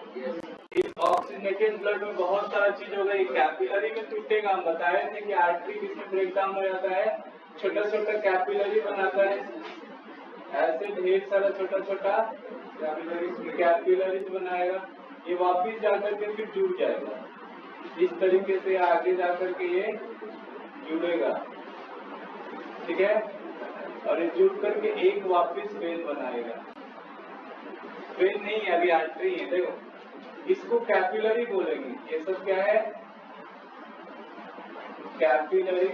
इस ऑक्सीजनेटेड ब्लड में बहुत सारा चीज होगा, ये कैपिलरी में टूटेगा। हम बताए थे कि आर्टरी किसमें ब्रेक डाउन हो जाता है, छोटा छोटा कैपिलरी बनाता है, ऐसे ढेर सारा छोटा छोटा कैपिलरीज बनाएगा। ये वापिस जाकर के फिर जुड़ जाएगा, इस तरीके से आगे जाकर के ये जुड़ेगा, ठीक है। और ये जुड़ करके एक वापिस वेन बनाएगा। वेन नहीं है, अभी आर्टरी है। देखो इसको कैपिलरी बोलेंगे, ये सब क्या है, कैपिलरी।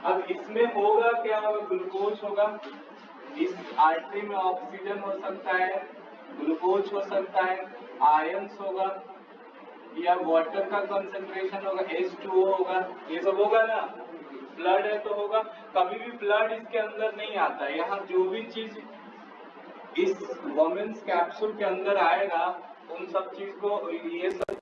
अब इसमें होगा क्या, होगा ग्लूकोज होगा। इस आर्टरी में ऑक्सीजन हो सकता है, ग्लूकोज हो सकता है, आयंस होगा या वाटर का कंसंट्रेशन होगा, H2O होगा, ये सब होगा ना। ब्लड है तो होगा। कभी भी ब्लड इसके अंदर नहीं आता है। यहाँ जो भी चीज इस वोमेन्स कैप्सूल के अंदर आएगा उन सब चीज को, ये सब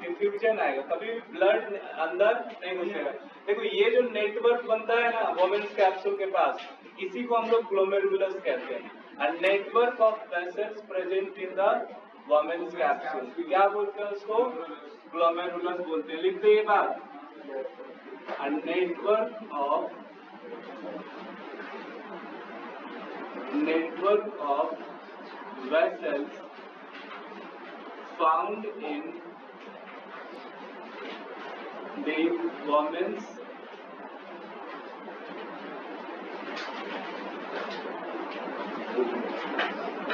डिफ्यूजन आएगा, कभी भी ब्लड अंदर नहीं घुसेगा। देखो ये जो नेटवर्क बनता है ना वोमेन्स कैप्सूल के पास, इसी को हम लोग ग्लोमेरुलस कहते हैं। A network of vessels present in the women's capsule, क्या बोलते हैं उसको, ग्लोमेरुलस बोलते हैं। लिख दे ये बात, a network of vessels found in the women's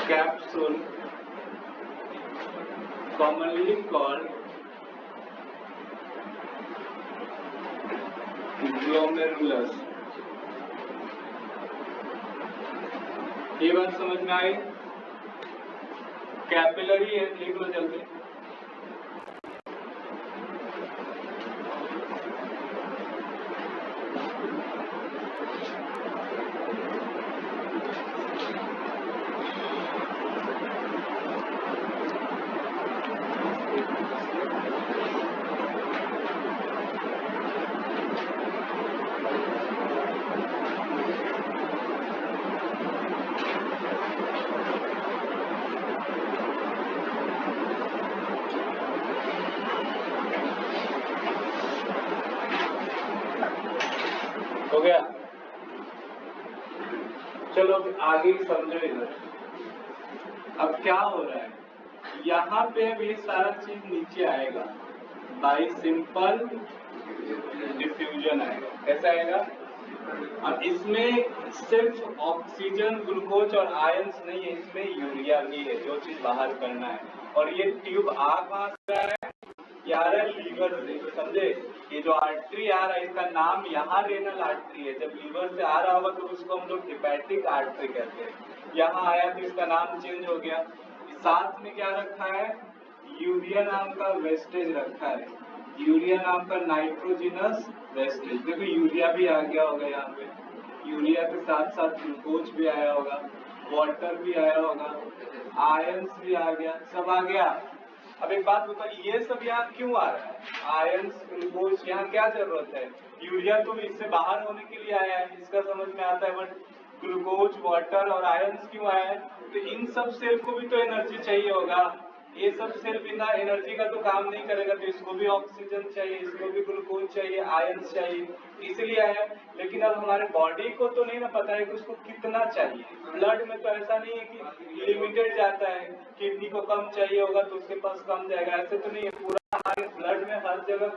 capsule, commonly called glomerulus। ये बात समझ में आई, कैपिलरी है, लिख लो जल्दी। हो गया, चलो अब आगे समझो इधर। अब क्या हो रहा है, यहाँ पे भी सारा चीज नीचे आएगा, बाई सिंपल डिफ्यूजन आएगा। कैसा आएगा, अब इसमें सिर्फ ऑक्सीजन, ग्लूकोज और आयंस नहीं है, इसमें यूरिया भी है, जो चीज बाहर करना है। और ये ट्यूब आ कहाँ से रहा है, आ रहा है लीवर से, समझे। ये जो आर्टरी आ रहा है इसका नाम यहाँ रेनल आर्टरी है, जब लीवर से आ रहा होगा तो उसको हम लोग हेपेटिक आर्टरी कहते हैं। यहाँ आया तो इसका नाम चेंज हो गया। साथ में क्या रखा है, यूरिया नाम का वेस्टेज रखा है, यूरिया नाम का नाइट्रोजिनस वेस्टेज। देखो यूरिया भी आ गया होगा यहाँ पे, यूरिया के साथ साथ ग्लूकोज भी आया होगा, वाटर भी आया होगा, आयंस भी आ गया, सब आ गया। अब एक बात बताओ, ये सब यहाँ क्यों आ रहा है, आयंस, ग्लूकोज, यहाँ क्या जरूरत है। यूरिया तो इससे बाहर होने के लिए आया है, इसका समझ में आता है, बट ग्लूकोज, वाटर और आयंस क्यों आया है, तो इन सब सेल को भी तो एनर्जी चाहिए होगा। ये सब सेल बिना एनर्जी का तो काम नहीं करेगा, तो इसको भी ऑक्सीजन चाहिए, इसको भी ग्लूकोज चाहिए, आयंस चाहिए, इसलिए आया। लेकिन अब हमारे बॉडी को तो नहीं ना पता है कि उसको कितना चाहिए। ब्लड में तो ऐसा नहीं है कि लिमिटेड जाता है, किडनी को कम चाहिए होगा तो उसके पास कम जाएगा, ऐसे तो नहीं है। पूरा हमारे ब्लड में हर जगह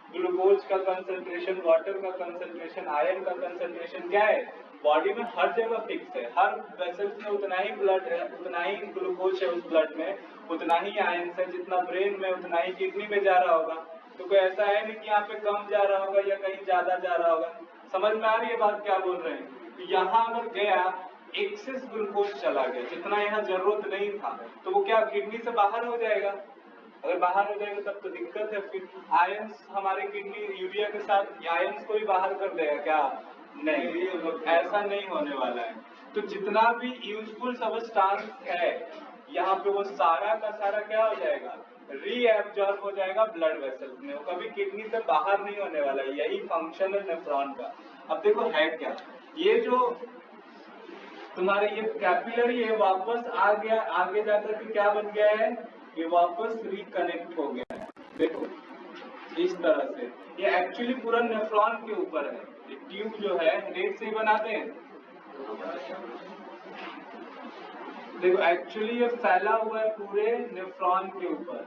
ग्लूकोज का कंसंट्रेशन, वाटर का कंसंट्रेशन, आयरन का कंसंट्रेशन क्या है, बॉडी में हर जगह फिक्स है। हर वेसल्स में उतना ही ब्लड है, उतना ही ग्लूकोज है उस ब्लड में, उतना ही आयरन है, जितना ब्रेन में उतना ही किडनी में जा रहा होगा। तो कोई ऐसा है नहीं कि यहाँ पे कम जा रहा होगा या कहीं ज्यादा जा रहा होगा। समझ में आ रही है बात क्या बोल रहे हैं? तो यहाँ अगर गया एक्सेस ग्लूकोज चला गया, जितना यहाँ जरूरत नहीं था, तो वो क्या किडनी से बाहर हो जाएगा? अगर बाहर हो जाएगा तब तो दिक्कत है। फिर आयंस हमारे किडनी यूरिया के साथ आयंस को भी बाहर कर देगा क्या? नहीं, ऐसा नहीं होने वाला है। तो जितना भी यूजफुल सबस्टांस है यहाँ पे वो सारा का सारा क्या हो जाएगा, रीएब्जॉर्ब हो जाएगा ब्लड वेसल्स में, वो कभी किडनी से बाहर नहीं होने वाला है। यही फंक्शन है नेफ्रॉन का। अब देखो है क्या, ये जो तुम्हारे ये कैपिलरी है वापस आ गया, आगे जाकर के क्या बन गया है, ये वापस रिकनेक्ट हो गया है। देखो इस तरह से ये एक्चुअली पूरा नेफ्रॉन के ऊपर है। ये ट्यूब जो है रेत से ही बनाते हैं। देखो एक्चुअली ये फैला हुआ है पूरे नेफ्रॉन के ऊपर,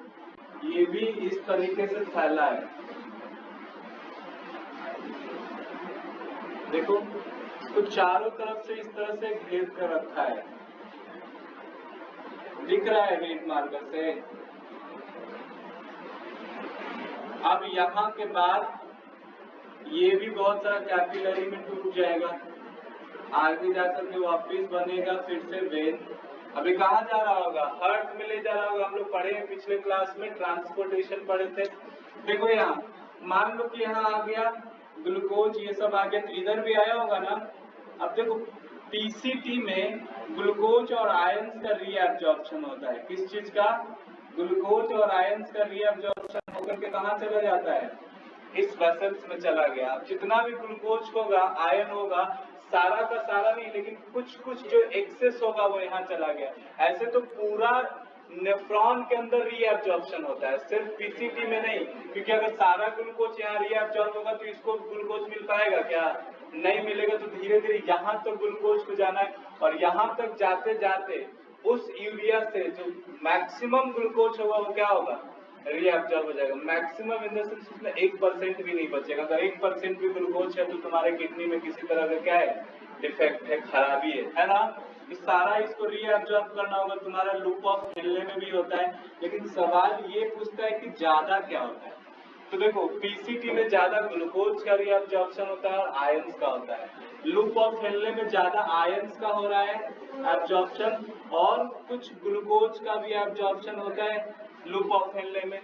ये भी इस तरीके से फैला है। देखो तो चारों तरफ से इस तरह से घेर कर रखा है, दिख रहा है रेड मार्कर से। अब यहाँ के बाद ये भी बहुत सारा कैपिलरी में टूट जाएगा, आगे जाकर के वापिस बनेगा फिर से वेन। अभी कहाँ जा रहा होगा, हार्ट में ले जा रहा होगा। हम लोग पढ़े हैं पिछले क्लास में, ट्रांसपोर्टेशन पढ़े थे। देखो यहाँ मान लो कि यहाँ आ गया ग्लूकोज, ये सब आ गया, तो इधर भी आया होगा ना। अब देखो पीसीटी में ग्लूकोज और आयंस का रीएब्जॉर्प्शन होता है। किस चीज का? ग्लूकोज और आयंस का रीएब्जॉर्प्शन होकर के कहाँ चला जाता है, इस वेसल्स में चला गया। जितना भी ग्लूकोज होगा, आयन होगा, सारा का सारा नहीं, लेकिन कुछ कुछ जो एक्सेस होगा वो यहाँ चला गया। ऐसे तो पूरा नेफ्रॉन के अंदर रीएब्जॉर्प्शन होता है, सिर्फ पीसीटी में नहीं, क्योंकि अगर सारा ग्लूकोज यहाँ रीएब्जॉर्ब होगा तो इसको ग्लूकोज मिल पाएगा क्या? नहीं मिलेगा। तो धीरे धीरे यहाँ तक ग्लूकोज को जाना है, और यहाँ तक जाते जाते उस यूरिया से जो मैक्सिमम ग्लूकोज होगा वो क्या होगा, रीएब्जॉर्ब हो जाएगा। मैक्सिमम इन द सेंस उसमें 1% भी नहीं बचेगा। अगर 1% भी ग्लूकोज है तो तुम्हारे किडनी में किसी तरह का क्या है, डिफेक्ट है, खराबी है ना। इस सारा इसको रीएब्जॉर्ब करना होगा। तुम्हारा लूप ऑफ हिलने में भी होता है, लेकिन सवाल ये पूछता है कि ज्यादा क्या होता है। तो देखो पीसीटी में ज्यादा ग्लूकोज का रीएब्जॉर्प्शन होता है और आयंस का होता है। लूप ऑफ हेलने में ज्यादा आयंस का हो रहा है एब्जॉर्प्शन, और कुछ ग्लूकोज का भी एब्जॉर्प्शन होता है लूप ऑफ हेलने में।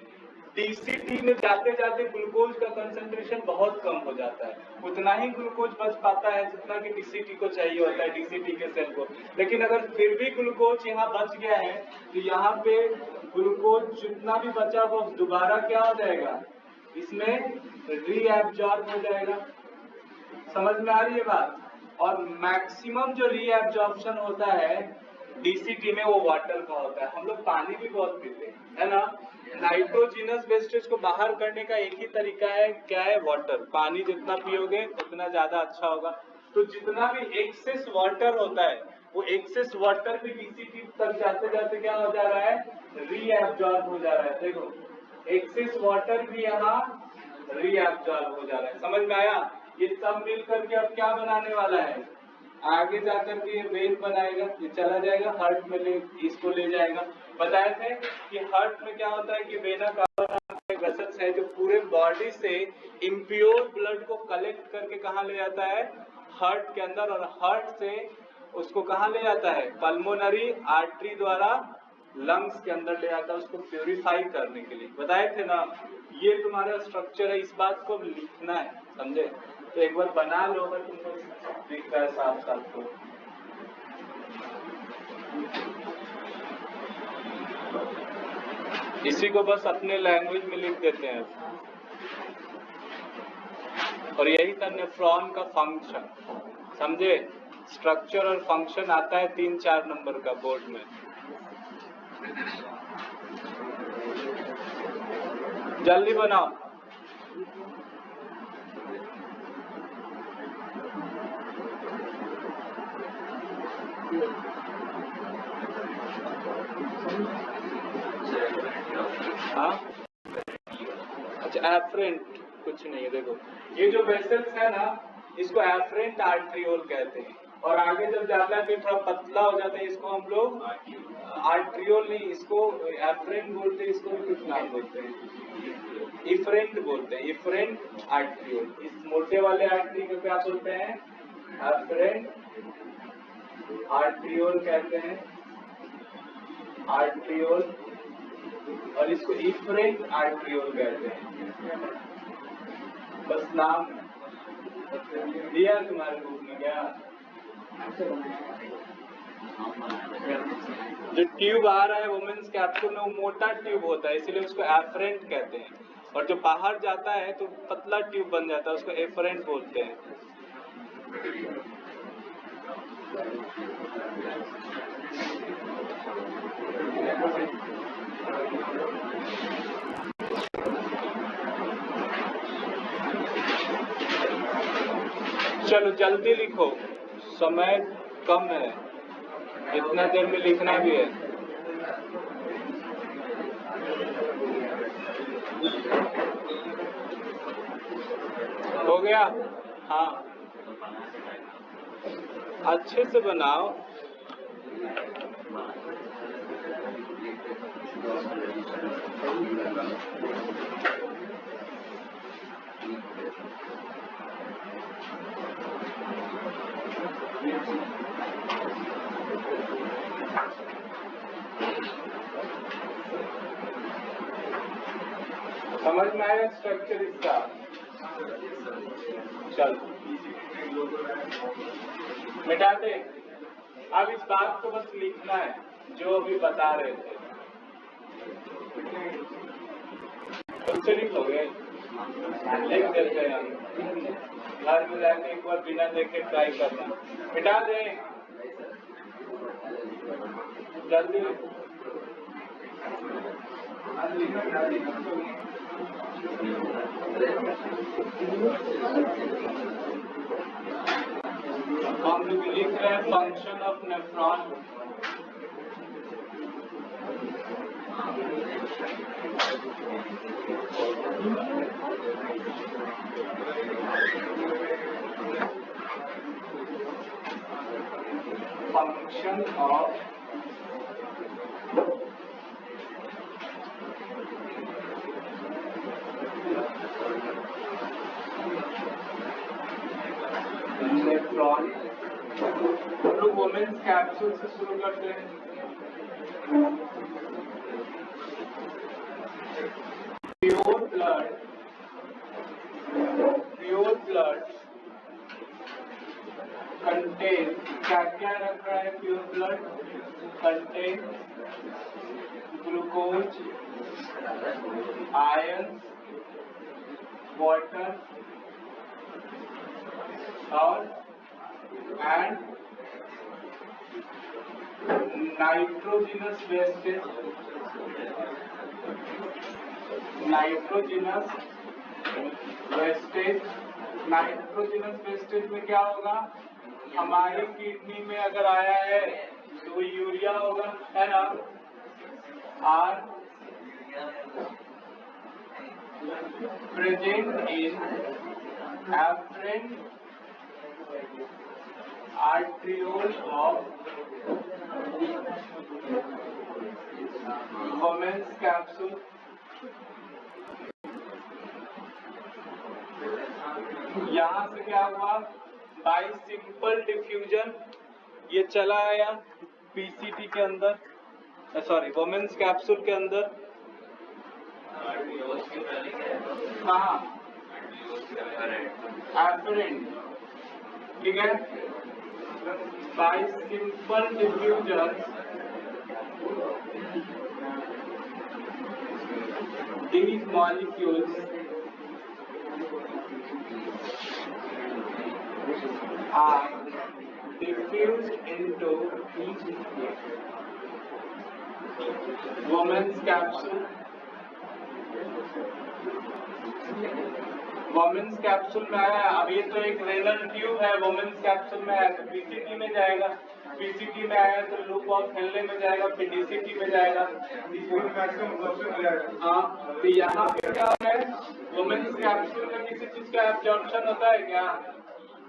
डीसीटी में जाते जाते ग्लूकोज का कंसंट्रेशन बहुत कम हो जाता है, उतना ही ग्लूकोज बच पाता है जितना कि डीसीटी को चाहिए होता है, डीसीटी के सेल को। लेकिन अगर फिर भी ग्लूकोज यहाँ बच गया है तो यहाँ पे ग्लूकोज जितना भी बचा वो दोबारा क्या हो जाएगा, इसमें रीएब्जॉर्ब हो जाएगा। समझ में आ रही है बात? और मैक्सिमम जो रीएब्जॉर्प्शन होता है डीसीटी में वो वाटर का होता है। हम लोग पानी भी बहुत पीते हैं, है ना। नाइट्रोजिनस वेस्टेज को बाहर करने का एक ही तरीका है, क्या है, वाटर। पानी जितना पियोगे उतना ज्यादा अच्छा होगा। तो जितना भी एक्सेस वाटर होता है वो एक्सेस वाटर भी डीसीटी तक जाते जाते क्या हो जा रहा है, रीएब्जॉर्ब हो जा रहा है। देखो एक्सेस वाटर भी यहाँ रीएब्जॉर्ब हो जा रहा है। समझ में आया? ये सब मिल करके अब क्या बनाने वाला है, आगे जाकर के ये वेन बनाएगा, ये चला जाएगा हार्ट में, इसको ले जाएगा। बताए थे कि हार्ट में क्या होता है कि वेना कावा वेसल्स है जो पूरे बॉडी से इम्प्योर ब्लड को कलेक्ट करके कहाँ ले जाता है, हार्ट के अंदर, और हार्ट से उसको कहाँ ले जाता है, पल्मोनरी आर्टरी द्वारा लंग्स के अंदर ले जाता है उसको प्यूरिफाई करने के लिए। बताए थे ना, ये तुम्हारा स्ट्रक्चर है, इस बात को लिखना है, समझे? तो एक बार बना लो, अगर तुमको दिख रहा है साफ साफ तो। इसी को बस अपने लैंग्वेज में लिख देते हैं। और यही था नेफ्रॉन का फंक्शन, समझे? स्ट्रक्चर और फंक्शन आता है 3-4 नंबर का बोर्ड में। जल्दी बनाओ। हाँ अच्छा, एफरेंट कुछ नहीं है। देखो ये जो वेसल्स है ना, इसको एफरेंट आर्ट्रियोल कहते हैं, और आगे जब जाता है फिर थोड़ा पतला हो जाता है, इसको हम लोग आर्ट्रियोल नहीं, इसको एफरेंट बोलते हैं, इसको भी कुछ नाम बोलते हैं, इफरेंट बोलते हैं, इफरेंट आर्ट्रियोल। इस मोटे वाले आर्टरी को क्या बोलते हैं? एफरेंट आर्ट्रियोल कहते हैं, आर्ट्रियोल, और इसको इफरेंट आर्ट्रियोल कहते हैं। बस नाम दिया तुम्हारे बुक में क्या? जो ट्यूब आ रहा है वुमेन्स कैप्सूल में, वो मोटा ट्यूब होता है, इसलिए उसको एफरेंट कहते हैं, और जो बाहर जाता है तो पतला ट्यूब बन जाता है, उसको एफरेंट बोलते हैं। चलो जल्दी लिखो, समय कम है, इतना देर में लिखना भी है। हो गया? हाँ, अच्छे से बनाओ। समझ में आया स्ट्रक्चर इसका? चल मिटा दे। अब इस बात को बस लिखना है जो अभी बता रहे थे, उससे लिखोगे, लिख देते हैं हम, घर में जाके एक बार बिना देखे ट्राई करना। मिटा दे जल्दी। हम लोग लिख रहे हैं function of nephron. Function of nephron. हम लोग वुमेन्स कैप्सूल से शुरू करते हैं। प्योर ब्लड कंटेन, क्या क्या रख रहा है pure blood? Contain glucose, iron, water और and nitrogenous wastage. Nitrogenous wastage में क्या होगा? हमारी किडनी में अगर आया है तो यूरिया होगा, है ना? Are present in efferent arteriole of women's capsule. यहां से क्या हुआ? बाय सिंपल डिफ्यूजन ये चला आया पीसीटी के अंदर, सॉरी वुमेन्स कैप्सूल के अंदर। कहाँ? एफरेंट, ठीक है। By simple diffusion these molecules are diffused into women's capsule। Women's capsule में आया। अब ये तो एक रेनल ट्यूब है, वुमेन्स कैप्सूल में आया तो पीसीटी में जाएगा। पीसीटी में आया तो लूप ऑफ हेनले में जाएगा, फिर डीसीटी में जाएगा। हाँ, तो यहाँ पे क्या है, वुमेन्स कैप्सूल में किसी चीज का एब्जॉर्प्शन होता है क्या?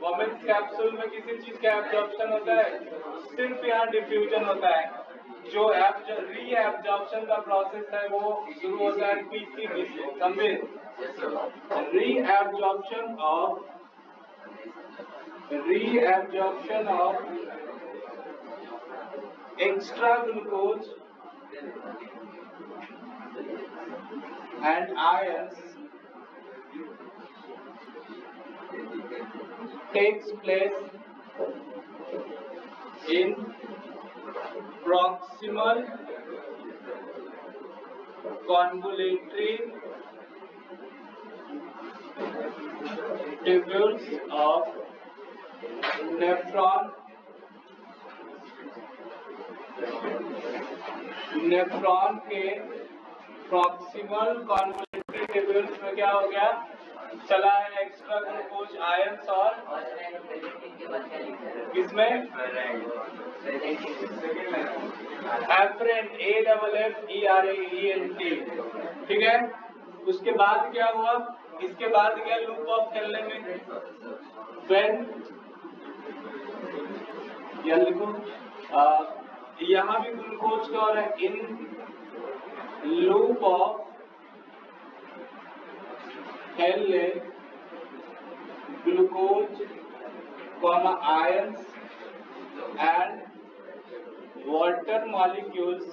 वुमेन्स कैप्सूल में किसी चीज का एब्जॉर्प्शन होता है? सिर्फ यहाँ डिफ्यूजन होता है। जो री एब्जॉर्प्शन का प्रोसेस है वो शुरू होता है पीसीटी से। समझे? री absorption of extra glucose and ions takes place in proximal convolutory tubules of nephron के प्रॉक्सिमल कॉन्वोल्यूटरी ट्यूब्यूल्स में क्या हो गया, चला है एक्स्ट्रा ग्लूकोज आयंस और किसमें एफरेंट AFFERENT। ठीक है, उसके बाद क्या हुआ, इसके बाद गया लूप ऑफ हेनले में। व्हेन या लिखो यहाँ भी ग्लूकोज का और है in loop of Henle glucose comma ions and water molecules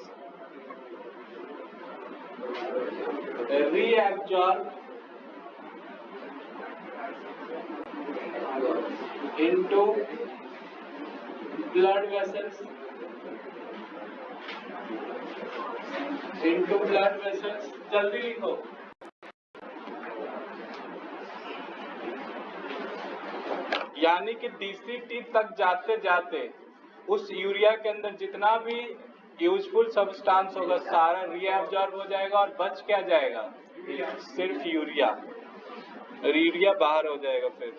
reabsorb into blood vessels जल्दी लिखो। यानी कि डीसीटी तक जाते जाते उस यूरिया के अंदर जितना भी यूजफुल सब्सटेंस होगा सारा रीअब्जॉर्ब हो जाएगा और बच क्या जाएगा, सिर्फ यूरिया बाहर हो जाएगा। फिर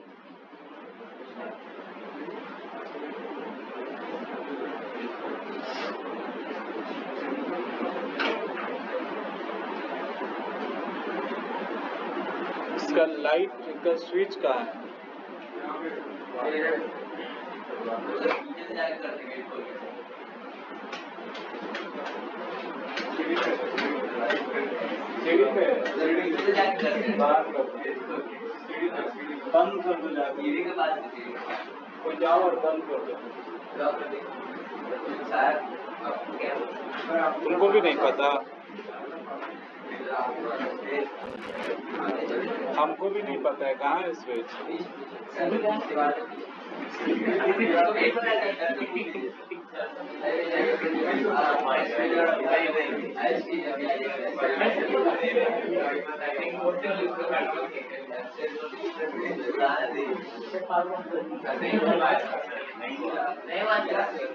इसका लाइट का स्विच कहाँ है? बंद कर दो, जाओ और बंद कर दो। उनको भी नहीं पता, हमको भी नहीं पता है कहाँ है स्विच।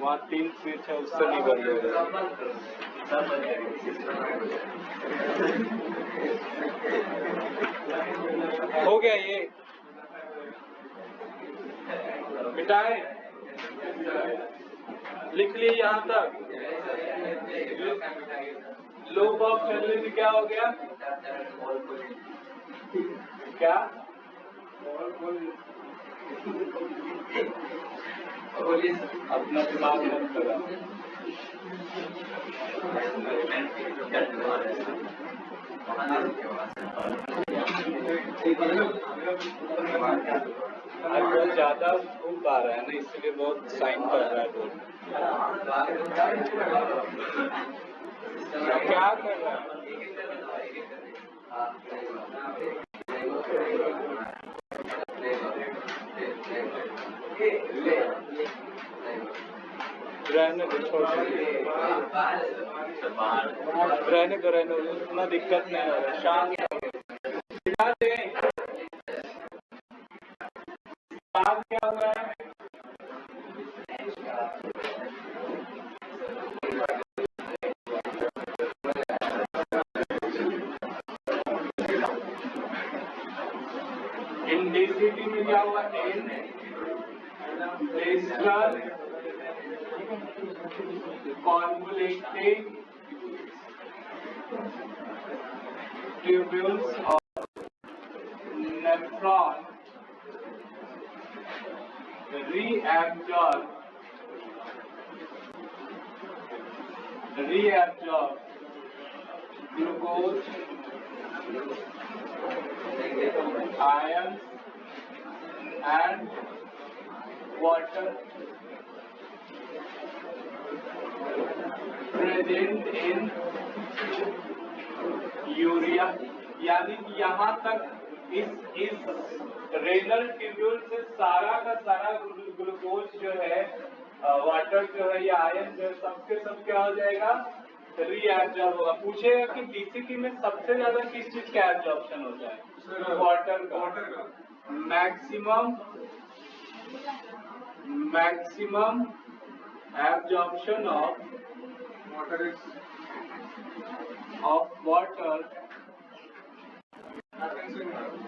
वहाँ 3 स्विच है, उससे नहीं बंद होगा। हो गया ये, मिटाए, लिख लिए यहाँ तक। लूप ऑफ हेनले में क्या हो गया, क्या अपना दिमाग मत लगा। आज बहुत ज्यादा धूप आ रहा है ना, इसलिए बहुत साइन कर रहा है बोर्ड। क्या कर रहा है? रहने दो, रहने दो, उतना दिक्कत नहीं हो रहा, शांत क्या हुआ है? इन डीसीटी में क्या हुआ, convoluted tubules of nephron reabsorb glucose, ions and water present in urea. यानी कि यहाँ तक इस रेनल ट्यूब्यूल से सारा का सारा ग्लूकोज जो है, वाटर जो है या आयन जो है, सबके सब क्या हो जाएगा, रीएब्जॉर्ब होगा। पूछेगा कि डीसीटी में सबसे ज्यादा किस चीज का एब्जॉर्प्शन होता है? वाटर का। Maximum absorption of water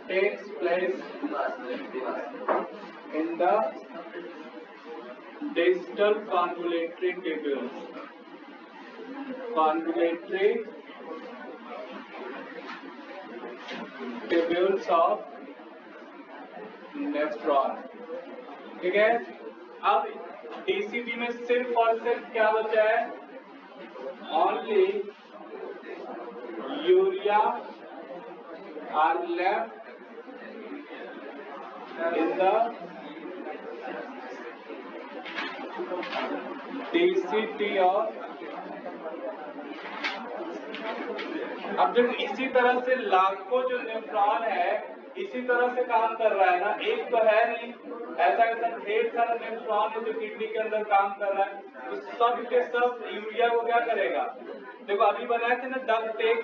takes place in the distal convoluted tubules. Tubules of nephron। ठीक है। अब डीसीटी में सिर्फ और सिर्फ क्या बचा है? Only urea are left in the DCT of। अब देखो इसी तरह से लाखों जो नेफ्रॉन है इसी तरह से काम कर रहा है ना, एक तो है नहीं, ऐसा ढेर सारा नेफ्रॉन है जो किडनी के अंदर काम कर रहा है, तो सब के सब यूरिया को क्या करेगा? देखो अभी बनाए थे ना डक्ट टेक,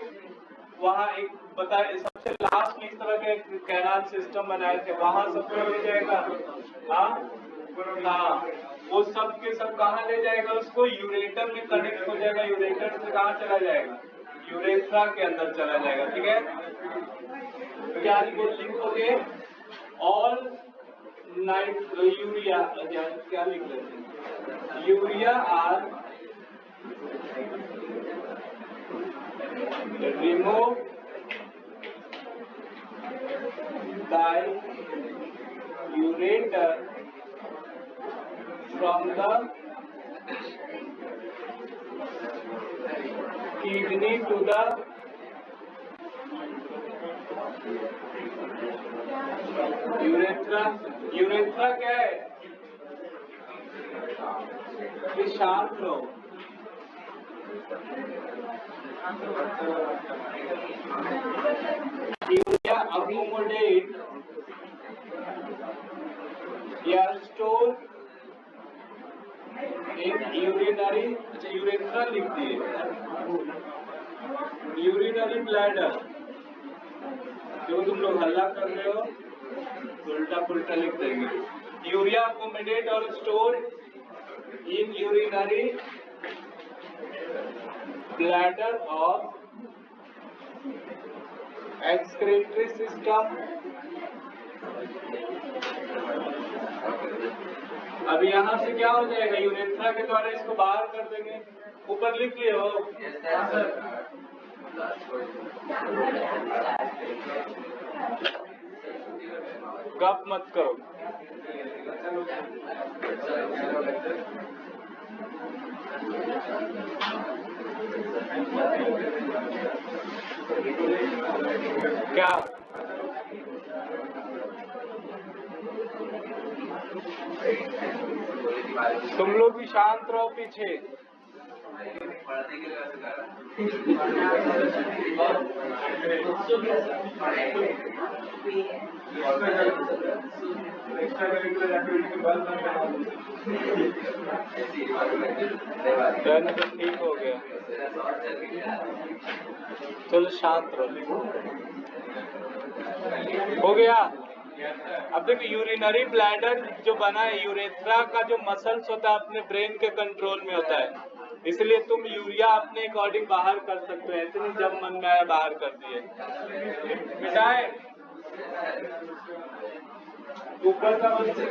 वहाँ एक बताए सबसे लास्ट में इस तरह के कैनाल सिस्टम बनाए थे, वहां सबको ले जाएगा। हाँ, वो सब के सब कहाँ ले जाएगा? उसको यूरेटर में कनेक्ट हो जाएगा, यूरेटर से कहाँ चला जाएगा? यूरेथ्रा के अंदर चला जाएगा। ठीक है। क्या लिखोगे? ऑल नाइट यूरिया, क्या लिख लेते हैं? Urea are remove thy ureter from the kidney to the urethra। Urethra क्या है? ये शांत लो। यूरिया अकोमोडेट या स्टोर इन यूरिनरी, अच्छा यूरेथ्रा लिख दिए, यूरिनरी ब्लैडर। जो तुम लोग हल्ला कर रहे हो उल्टा पुल्टा लिख देंगे। यूरिया अकोमोडेट और स्टोर इन यूरिनरी ब्लैडर और एक्सक्रीटरी सिस्टम। अब यहाँ से क्या हो जाएगा? यूरेथ्रा के द्वारा इसको बाहर कर देंगे। ऊपर लिख लिए हो? गप मत करो। क्या तुम लोग भी शांत रहो पीछे। तो ठीक हो गया, चलो शांत रहो। हो गया। अब देखो यूरिनरी ब्लैडर जो बना है, यूरेथ्रा का जो मसल्स होता है अपने ब्रेन के कंट्रोल में होता है, इसलिए तुम यूरिया अपने अकॉर्डिंग बाहर कर सकते हो, ऐसे नहीं जब मन में आया बाहर कर दिए। मिटाए ऊपर का बस है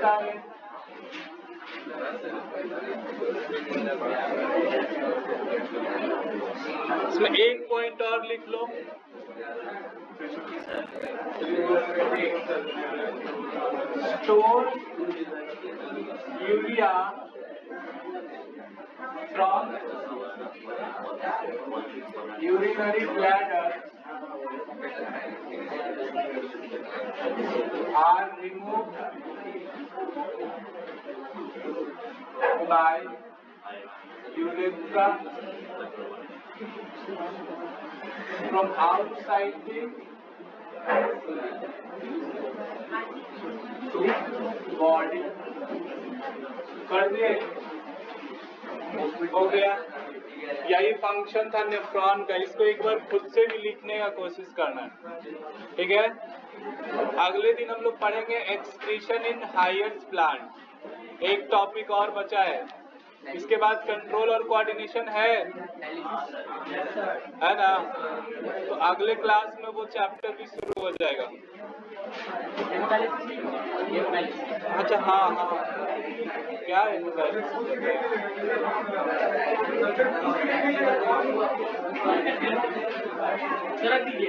इसमें एक पॉइंट और लिख लो। Store urea from urinary bladder are removed by urethra from outside the body। कर दिए? हो गया। यही फंक्शन था नेफ्रॉन का। इसको एक बार खुद से भी लिखने का कोशिश करना है, ठीक है। अगले दिन हम लोग पढ़ेंगे एक्सक्रीशन इन हायर प्लांट। एक टॉपिक और बचा है। इसके बाद कंट्रोल और कोऑर्डिनेशन है ना। तो अगले क्लास में वो चैप्टर भी शुरू हो जाएगा। अच्छा हाँ हाँ, क्या है जरा जल्दी